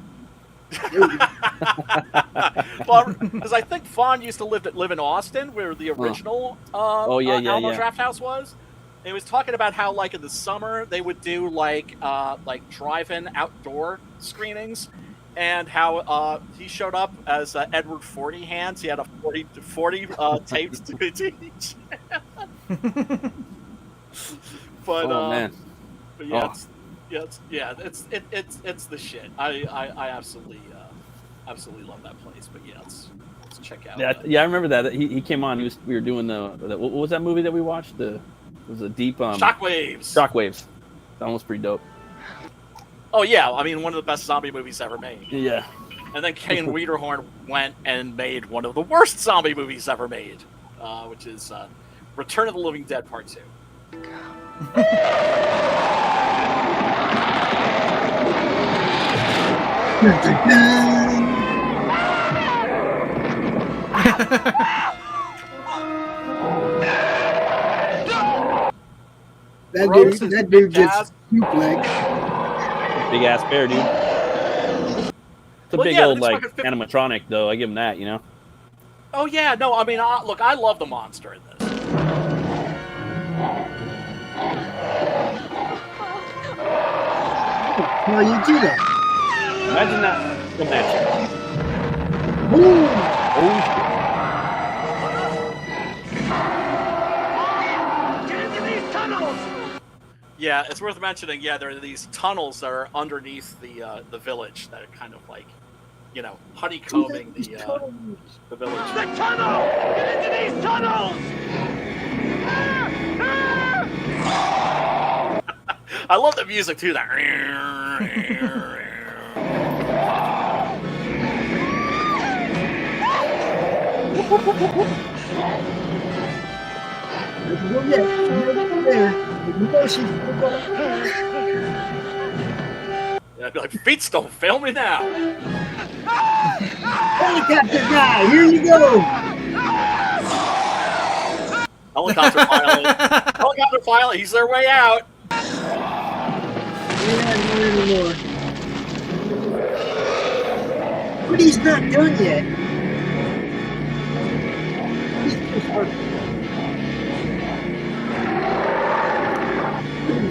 Well, because I think Vaughn used to live in Austin, where the original Alamo Draft House was. And he was talking about how, like, in the summer they would do like drive-in outdoor screenings, and how he showed up as Edward 40 Hands. He had a 40 tapes to each. But man. but yeah, it's the shit. I absolutely love that place. But yeah, let's check out. Yeah, I remember that. He came on. We were doing the what was that movie that we watched? It was a deep Shockwaves. Shockwaves. That one was pretty dope. Oh yeah, I mean, one of the best zombie movies ever made. Yeah. And then Kane Wiederhorn went and made one of the worst zombie movies ever made, which is Return of the Living Dead Part 2. That dude gets suplex. Big ass bear, dude. It's a big old like fucking animatronic, though. I give him that, you know. Oh yeah, no, I mean, look, I love the monster in this. How you do that? Imagine that from that. Ooh. Get into these tunnels! Yeah, it's worth mentioning. Yeah, there are these tunnels that are underneath the village that are kind of like, you know, honeycombing the village. The tunnel! Get into these tunnels! I love the music too. That. Yeah, I'd be like, Feet don't fail me now. Helicopter guy, here you go. Helicopter pilot. He's their way out. Yeah, not anymore. But he's not done yet.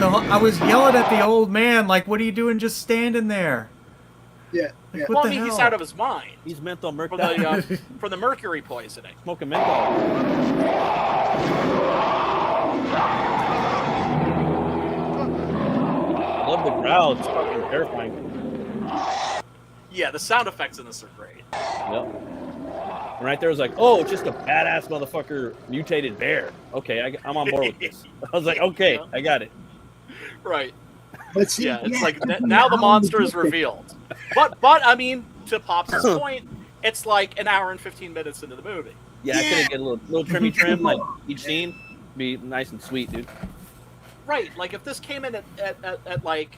I was yelling at the old man, like, what are you doing just standing there? Yeah. Like, Well, what I the mean, hell? he's out of his mind He's menthol for mercury. the mercury poisoning. Smoking menthol. I love the crowd. It's fucking terrifying. Yeah, the sound effects in this are great. Yep. And right there was like, oh, just a badass motherfucker mutated bear. Okay, I'm on board with this. I was like, okay, I got it. Right. But see, Yeah, it's like now the monster is revealed. But I mean, to Pops' point, it's like an hour and 15 minutes into the movie. Yeah, I could have get a little trimmy trim like each scene. Be nice and sweet, dude. Right, like if this came in at like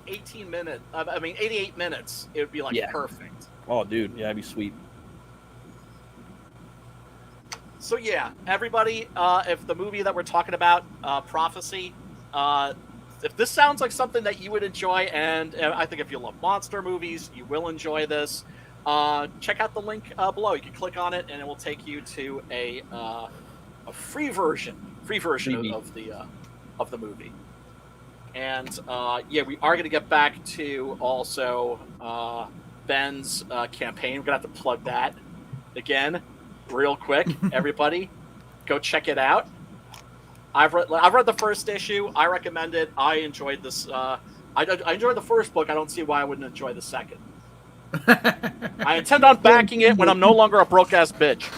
18 minutes, 88 minutes, it would be like Yeah. perfect. Oh, dude, yeah, that'd be sweet. So yeah, everybody, if the movie that we're talking about, Prophecy, if this sounds like something that you would enjoy, and I think if you love monster movies, you will enjoy this. Check out the link below. You can click on it, and it will take you to a free version of the movie. And yeah, we are going to get back to also Ben's campaign. We're going to have to plug that again real quick. Everybody, go check it out. I've read the first issue. I recommend it. I enjoyed this. I enjoyed the first book. I don't see why I wouldn't enjoy the second. I intend on backing it when I'm no longer a broke ass bitch.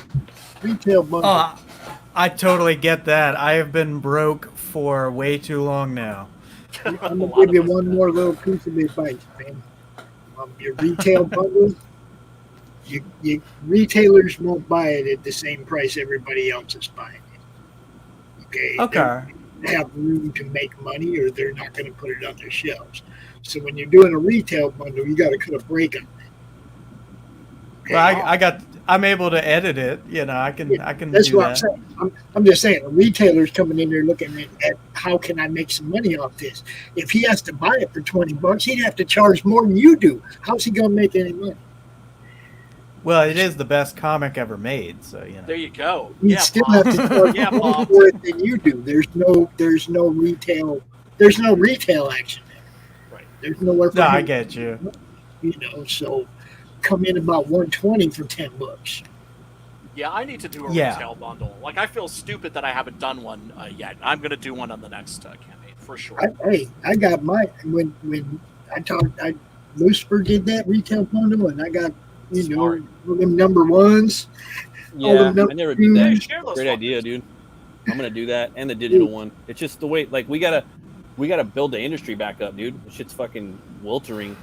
Retail bundle. I totally get that. I have been broke for way too long now. I'm gonna give you one more little piece of advice, man. Your retail bundle, you retailers won't buy it at the same price everybody else is buying it. Okay. They have room to make money, or they're not going to put it on their shelves. So when you're doing a retail bundle, you got to cut a break on it. Okay? Well, I'm able to edit it. You know, I can That's do what that. I'm saying. I'm just saying, a retailer's coming in there looking at how can I make some money off this. If he has to buy it for $20, he'd have to charge more than you do. How's he going to make any money? Well, it is the best comic ever made, so you know. There you go. You still have to charge more for it than you do. There's no retail action there. Right. There's nowhere for No, I get you. You know, so come in about $120 for $10. Yeah, I need to do a retail bundle. Like, I feel stupid that I haven't done one yet. I'm going to do one on the next campaign for sure. I got mine when Lucifer did that retail bundle, and I got all them number ones. Yeah, I never did that. Share those Great fuckers. idea, dude. I'm gonna do that and the digital one. It's just the way, like, we gotta build the industry back up, dude. This shit's fucking weltering.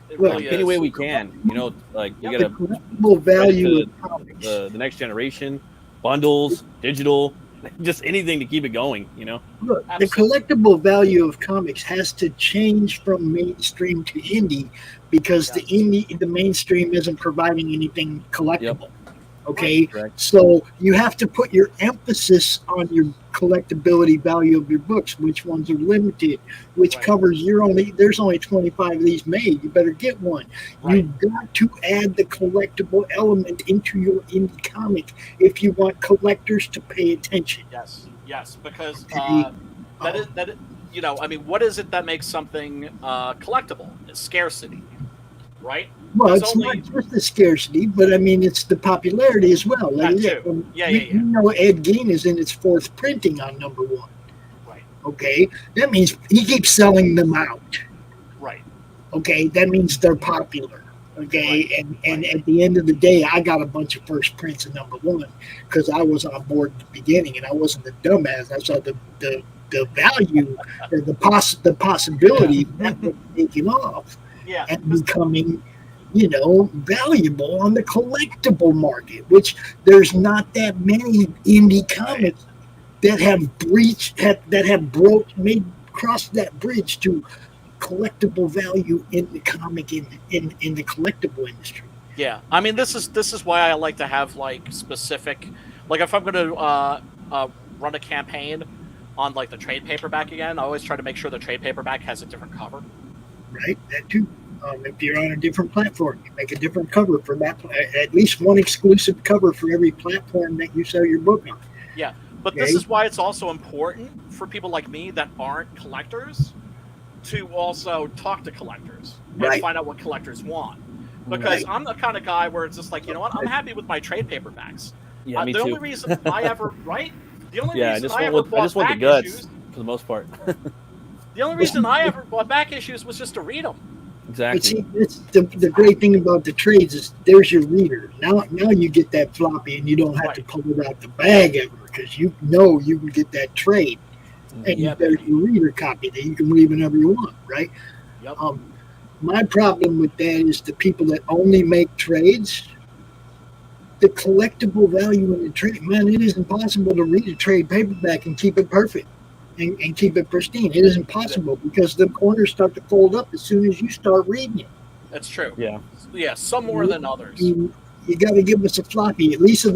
It Well, really Any is. way we can, you know, like we The gotta collectible value of comics. the next generation, bundles, digital, just anything to keep it going, you know. Look, the collectible value of comics has to change from mainstream to indie because the mainstream isn't providing anything collectible. Okay, Correct. so you have to put your emphasis on your collectability value of your books. Which ones are limited? Which covers there's only 25 of these made. You better get one. Right. You've got to add the collectible element into your indie comic if you want collectors to pay attention. Yes, because that is, you know, I mean, what is it that makes something collectible? It's scarcity, right? Well, It's it's only- not just the scarcity, but I mean, it's the popularity as well. That too. Yeah. You know, Ed Gein is in its fourth printing on number one. Right. Okay, that means he keeps selling them out. Right. Okay, that means they're popular. Okay, and at the end of the day, I got a bunch of first prints of number one because I was on board at the beginning, and I wasn't a dumbass. I saw the value, or the possibility that was taking off Yeah. and becoming, valuable on the collectible market, which there's not that many indie comics that have crossed that bridge to collectible value in the comic in the collectible industry. Yeah, I mean, this is why I like to have like specific, like if I'm going to run a campaign on like the trade paperback again, I always try to make sure the trade paperback has a different cover. Right, that too. If you're on a different platform, you make a different cover for that. At least one exclusive cover for every platform that you sell your book on. Yeah, but this is why it's also important for people like me that aren't collectors to also talk to collectors and find out what collectors want. Because I'm the kind of guy where it's just like, you know what, I'm happy with my trade paperbacks. Yeah, me the too. only reason I ever the only Yeah, I reason just I want, ever bought I just want the back guts issues, for the most part. the only reason I ever bought back issues was just to read them. But Exactly. see, it's the great thing about the trades is there's your reader. Now you get that floppy, and you don't have to pull it out the bag ever because you know you can get that trade, and there's your reader copy that you can read whenever you want, right? Yep. My problem with that is the people that only make trades. The collectible value in the trade, man, it is impossible to read a trade paperback and keep it perfect. And keep it pristine. It isn't possible because the corners start to fold up as soon as you start reading it. That's true. Yeah. Yeah, some more than others. You got to give us a floppy, at least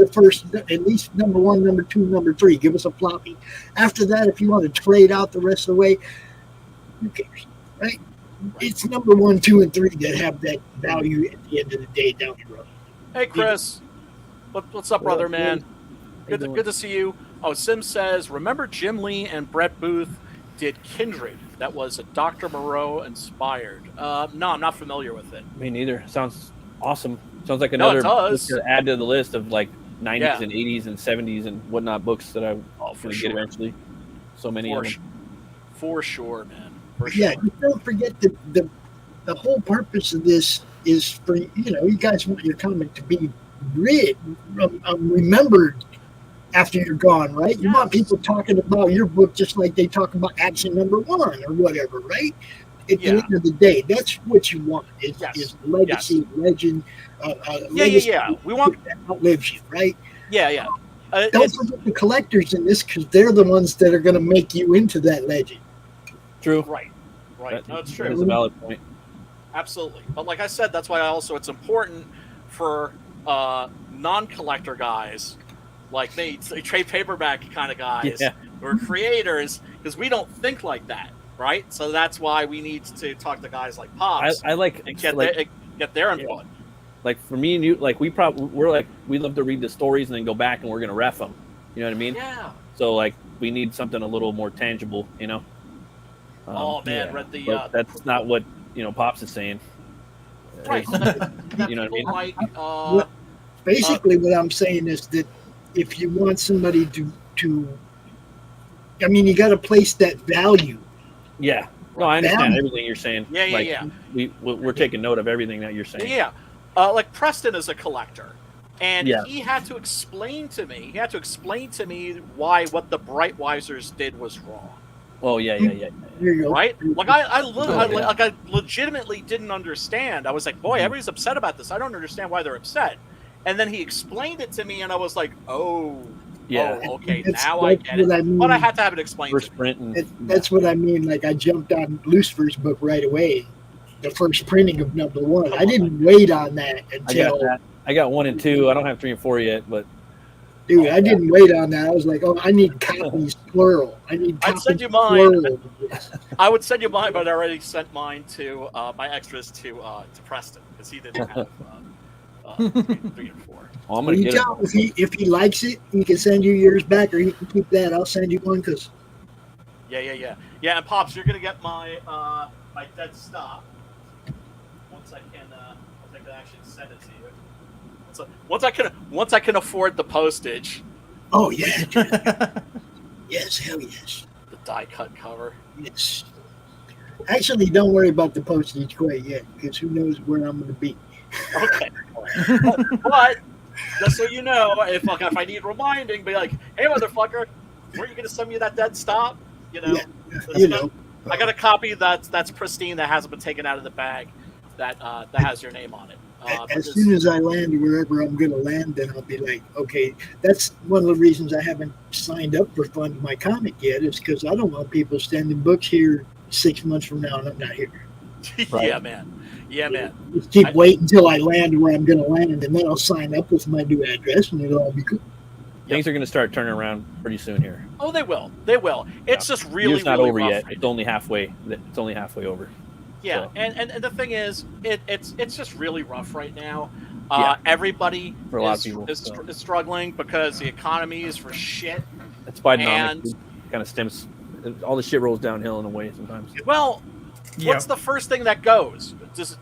number one, number two, number three. Give us a floppy. After that, if you want to trade out the rest of the way, who cares, right? It's number one, two, and three that have that value at the end of the day down the road. Hey, Chris. What's up, brother, man? Good to see you. Oh, Sim says, remember Jim Lee and Brett Booth did Kindred? That was a Dr. Moreau inspired. No, I'm not familiar with it. Me neither. Sounds awesome. Sounds like another book to add to the list of like 90s and 80s and 70s and whatnot books that I for get eventually. So many of them. For sure, man. For Yeah, sure. just don't forget the whole purpose of this is for, you guys want your comic to be remembered after you're gone, right? You want people talking about your book just like they talk about action number 1 or whatever, right? At the end of the day, that's what you want is legacy, legend, We want that outlives you, right? Yeah. Don't forget the collectors in this because they're the ones that are going to make you into that legend. True. Right. That's true. That's a valid point. Absolutely. But like I said, that's why also it's important for non-collector guys like me, trade paperback kind of guys, or creators, because we don't think like that, right? So that's why we need to talk to guys like Pops. I like and get their input. Like for me and you, like we love to read the stories and then go back and we're gonna ref them. You know what I mean? Yeah. So like we need something a little more tangible, you know. Read the. That's not what Pops is saying. Right. You know what I mean? Basically, what I'm saying is that if you want somebody to I mean, you got to place that value. Yeah. No, I understand everything you're saying. Yeah. We're taking note of everything that you're saying. Yeah. Like Preston is a collector, and he had to explain to me. He had to explain to me why what the Brightwisers did was wrong. Oh yeah. Right? Like I legitimately didn't understand. I was like, boy, everybody's upset about this. I don't understand why they're upset. And then he explained it to me, and I was like, okay, now I get it. But I had to have it explained. First print. That's what I mean. Like I jumped on Lucifer's book right away. The first printing of number 1. I didn't wait on that until I got 1 and 2. I don't have 3 and 4 yet, but dude, I didn't wait on that. I was like, I need copies plural. I'd send you mine. I would send you mine, but I already sent mine to my extras to Preston because he didn't have 3 and 4. I'm gonna get it. If he likes it, he can send you yours back, or he can keep that. I'll send you one because. Yeah. And Pops, you're gonna get my my dead stop. Once I can actually send it to you. So once I can afford the postage. Oh yeah. Yes, hell yes. The die cut cover. Yes. Actually, don't worry about the postage quite yet, because who knows where I'm going to be. Okay. But just so you know, if I need reminding, be like, hey motherfucker, weren't you going to send me that dead stop? I got a copy that's pristine that hasn't been taken out of the bag that has your name on it. As soon as I land wherever I'm going to land, then I'll be like, okay, that's one of the reasons I haven't signed up for Fund My Comic yet, is because I don't want people sending books here 6 months from now and I'm not here. Right. Yeah, man. Just keep waiting until I land where I'm going to land, and then I'll sign up with my new address, and it'll all be cool. Things are going to start turning around pretty soon here. Oh, they will. It's just really, it's not really over rough yet. right It's only halfway. It's only halfway over. Yeah, so. and the thing is, it's just really rough right now. Everybody for a lot of people is struggling because the economy is for shit. It's Bidenomics. Kind of stems. All the shit rolls downhill in a way sometimes. Well, what's the first thing that goes?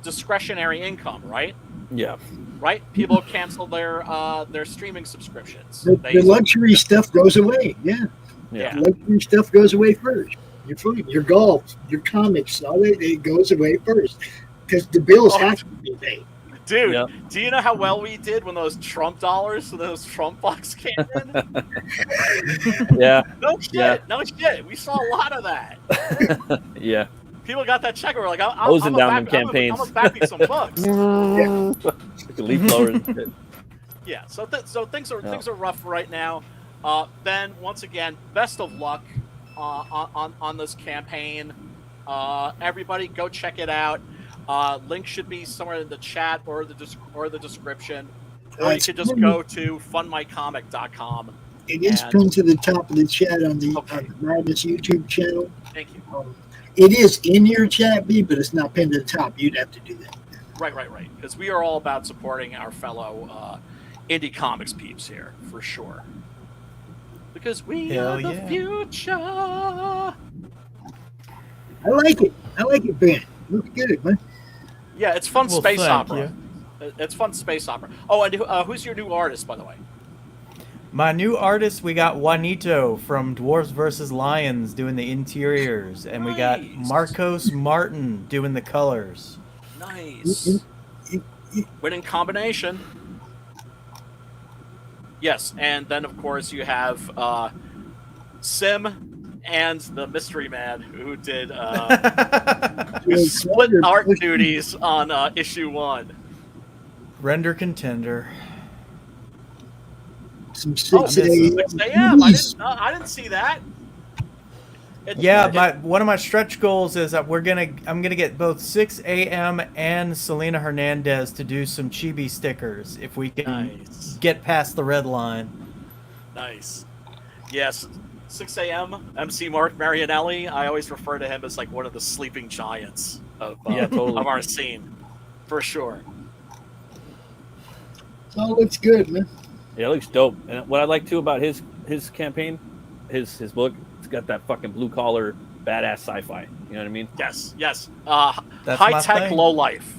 Discretionary income, right? Yeah. right? People cancel their streaming subscriptions. The luxury stuff goes away. Yeah. Yeah. The luxury stuff goes away first. Your food, your golf, your comics, all that, it goes away first because the bills have to be paid. Dude, do you know how well we did when those Trump dollars, those Trump bucks came in? Yeah. No shit. We saw a lot of that. Yeah. People got that check. We're like, I'm closing down them campaigns. I'm gonna back me some bucks. Leaf blowers. Yeah. So things are rough right now. Ben, once again, best of luck on this campaign. Everybody, go check it out. Link should be somewhere in the chat or the description, or you can just go to fundmycomic.com. It is pinned to the top of the chat on the Madness YouTube channel. Thank you. It is in your chat, B, but it's not pinned to the top. You'd have to do that. Right. Because we are all about supporting our fellow indie comics peeps here, for sure. Because we are the future. I like it, Ben. Looks good, man. Yeah, it's fun space opera. It's fun space opera. Oh, and who's your new artist, by the way? My new artist, we got Juanito from Dwarves vs. Lions doing the interiors, and we got Marcos Martin doing the colors. Nice. Winning combination. Yes, and then of course you have Sim and the Mystery Man who did who split art duties on issue 1. Render contender. Some Oh, 6 this is 6 a.m. I didn't see that. One of my stretch goals is that I'm gonna get both 6 a.m. and Selena Hernandez to do some chibi stickers if we can get past the red line. Nice. Yes, 6 a.m. MC Mark Marianelli. I always refer to him as like one of the sleeping giants of of our scene, for sure. It all looks good, man. Yeah, it looks dope. And what I like too about his campaign, his book, it's got that fucking blue collar badass sci-fi. You know what I mean? Yes. That's high tech, low life.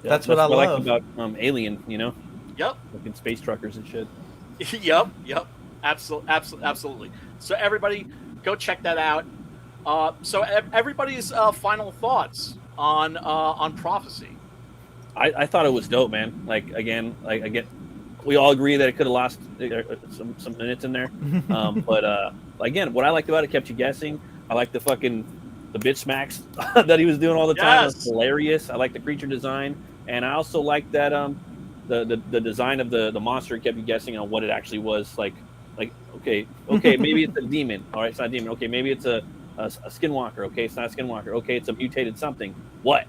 Yeah, that's what I love like about Alien. You know? Yep. Looking space truckers and shit. Yep. Absolutely. So everybody, go check that out. So everybody's final thoughts on Prophecy. I thought it was dope, man. Like again, we all agree that it could have lost some minutes in there. But again, what I liked about it kept you guessing. I like the bitch smacks that he was doing all the time. It was hilarious. I like the creature design, and I also like that the design of the monster kept you guessing on what it actually was. Like okay, maybe it's a demon. All right, it's not a demon. Okay, maybe it's a skinwalker. Okay, it's not a skinwalker. Okay, it's a mutated something. What?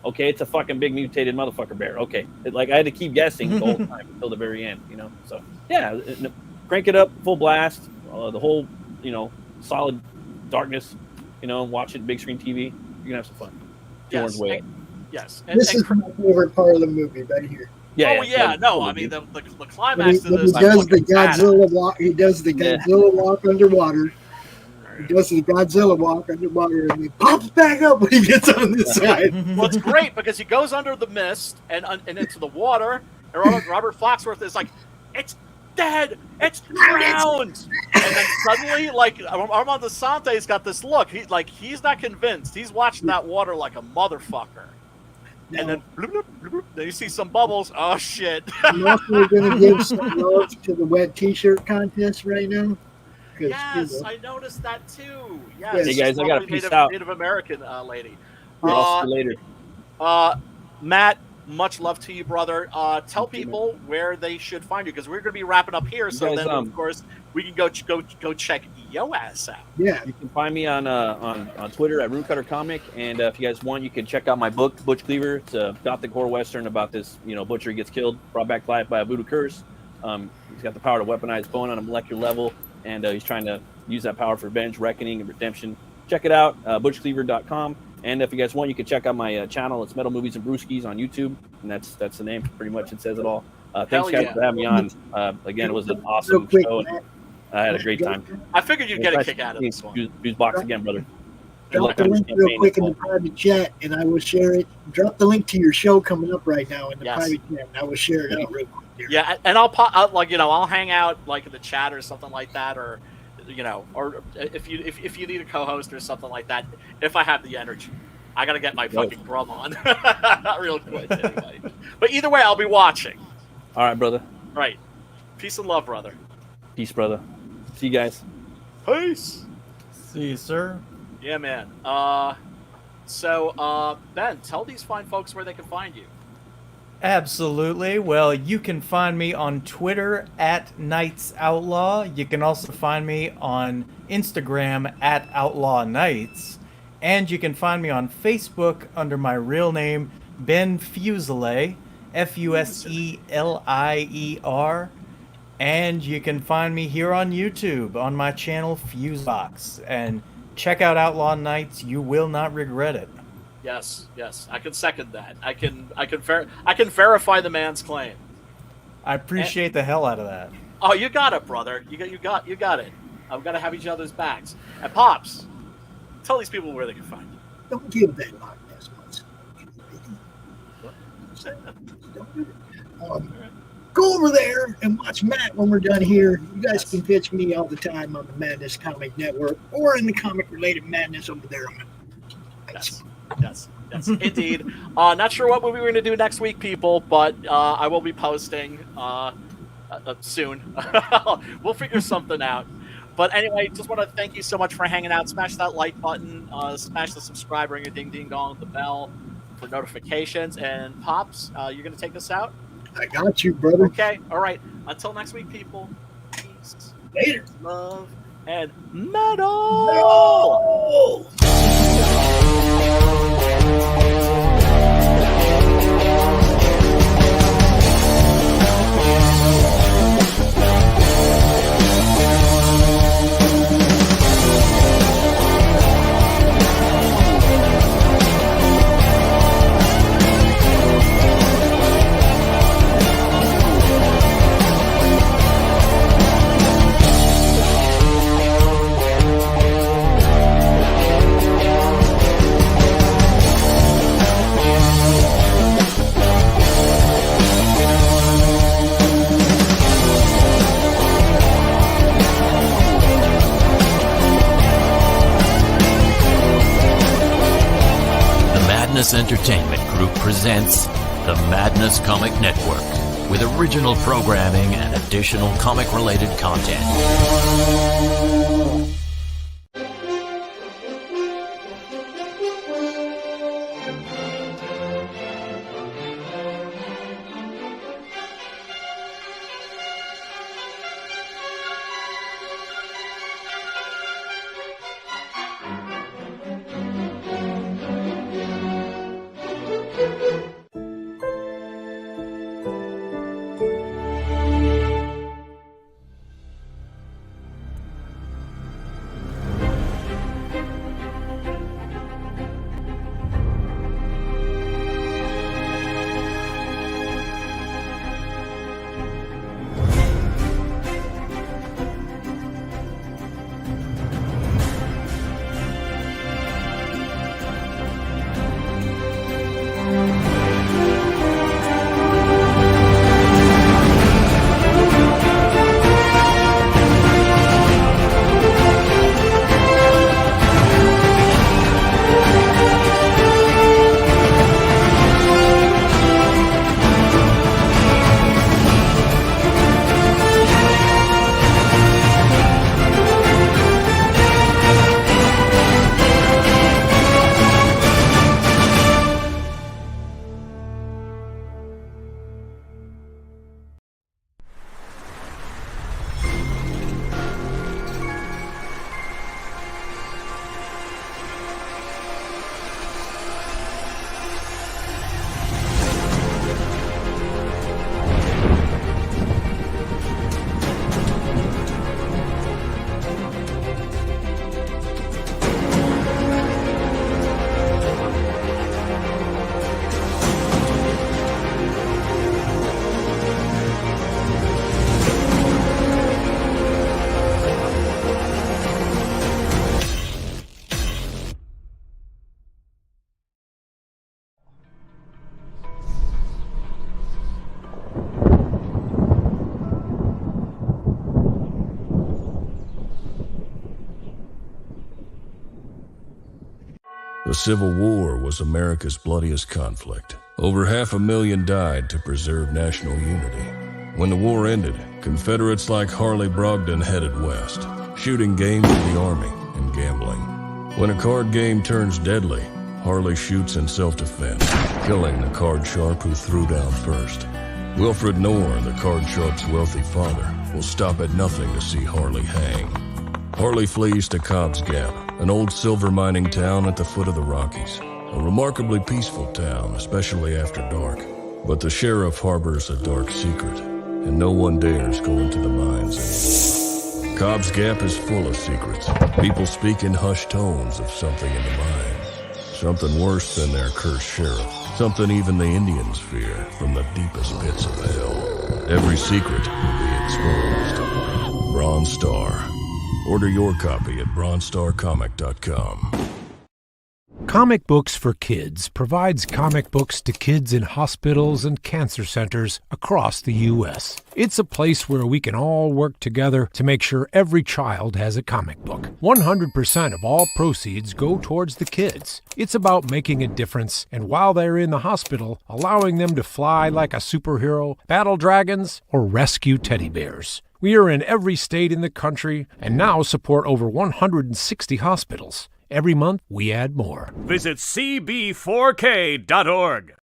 Okay, it's a fucking big mutated motherfucker bear. Okay, I had to keep guessing the whole time until the very end, you know. So yeah, crank it up, full blast, the whole, solid darkness, watch it big screen TV. You're gonna have some fun. Yes. This is my favorite part of the movie right here. Yeah. No, I mean the climax of this. He does the Godzilla walk. He does the Godzilla walk underwater. He does the Godzilla walk underwater, and he pops back up when he gets on this side. Well, it's great because he goes under the mist and into the water, and Robert Foxworth is like, "It's dead, it's drowned," and then suddenly, like Armando Sante's got this look. He's not convinced. He's watching that water like a motherfucker. No. And then, bloop, bloop, bloop, bloop, then you see some bubbles. Oh shit! I'm also going to give some love to the wet T-shirt contest right now. Yes, I noticed that too. Yes. Hey guys, I got to peace out. Native American lady. I'll see you later. Matt, much love to you, brother. Tell people where they should find you because we're going to be wrapping up here. So then, of course, we can go check yo ass out. Yeah, you can find me on Twitter at Runecutter Comic, and if you guys want, you can check out my book, Butch Cleaver. It's a gothic horror western about this butcher gets killed, brought back to life by a voodoo curse. He's got the power to weaponize bone on a molecular level. And he's trying to use that power for revenge, reckoning, and redemption. Check it out, butchcleaver.com. And if you guys want, you can check out my channel. It's Metal Movies and Brewskis on YouTube, and that's the name. Pretty much, it says it all. Thanks, guys, for having me on. Again, it was an awesome show. I had a great time. I figured you'd get a kick out of this one. Use box again, brother. Drop the link real quick in the private chat, and I will share it. Drop the link to your show coming up right now in the private chat, and I will share it out real quick. Yeah, and I'll hang out like in the chat or something like that, or or if you need a co-host or something like that. If I have the energy, I gotta get my fucking drum on real quick anyway. But either way, I'll be watching. All right, brother. Right. Peace and love, brother. Peace, brother. See you guys. Peace. See you, sir. Yeah, man. So Ben, tell these fine folks where they can find you. Absolutely. Well, you can find me on Twitter at Knights Outlaw. You can also find me on Instagram at Outlaw Knights. And you can find me on Facebook under my real name, Ben Fuselier, Fuselier. And you can find me here on YouTube on my channel, Fusebox. And check out Outlaw Knights. You will not regret it. Yes, I can second that. I can verify the man's claim. I appreciate the hell out of that. Oh, you got it, brother. You got it. I've got to have each other's backs. And Pops, tell these people where they can find you. Don't give that Loch Ness much. Go over there and watch Matt when we're done here. You guys can catch me all the time on the Madness Comic Network or in the comic-related madness over there. Yes, indeed. Not sure what movie we're going to do next week, people, but I will be posting. soon. We'll figure something out. But anyway, just want to thank you so much for hanging out. Smash that like button, smash the subscribe, ring a ding ding dong with the bell for notifications. And Pops, you're going to take us out? I got you, brother. Okay, all right. Until next week, people. Peace, Later. love, and metal. Madness Entertainment Group presents the Madness Comic Network with original programming and additional comic-related content. The Civil War was America's bloodiest conflict. Over 500,000 died to preserve national unity. When the war ended, Confederates like Harley Brogdon headed west, shooting game for the Army and gambling. When a card game turns deadly, Harley shoots in self-defense, killing the card sharp who threw down first. Wilfred Knorr, the card sharp's wealthy father, will stop at nothing to see Harley hang. Harley flees to Cobb's Gap, an old silver mining town at the foot of the Rockies. A remarkably peaceful town, especially after dark. But the sheriff harbors a dark secret, and no one dares go into the mines anymore. Cobb's Gap is full of secrets. People speak in hushed tones of something in the mines. Something worse than their cursed sheriff. Something even the Indians fear from the deepest pits of hell. Every secret will be exposed. Bronze Star. Order your copy at bronzestarcomic.com. Comic Books for Kids provides comic books to kids in hospitals and cancer centers across the U.S. It's a place where we can all work together to make sure every child has a comic book. 100% of all proceeds go towards the kids. It's about making a difference, and while they're in the hospital, allowing them to fly like a superhero, battle dragons, or rescue teddy bears. We are in every state in the country and now support over 160 hospitals. Every month, we add more. Visit cb4k.org.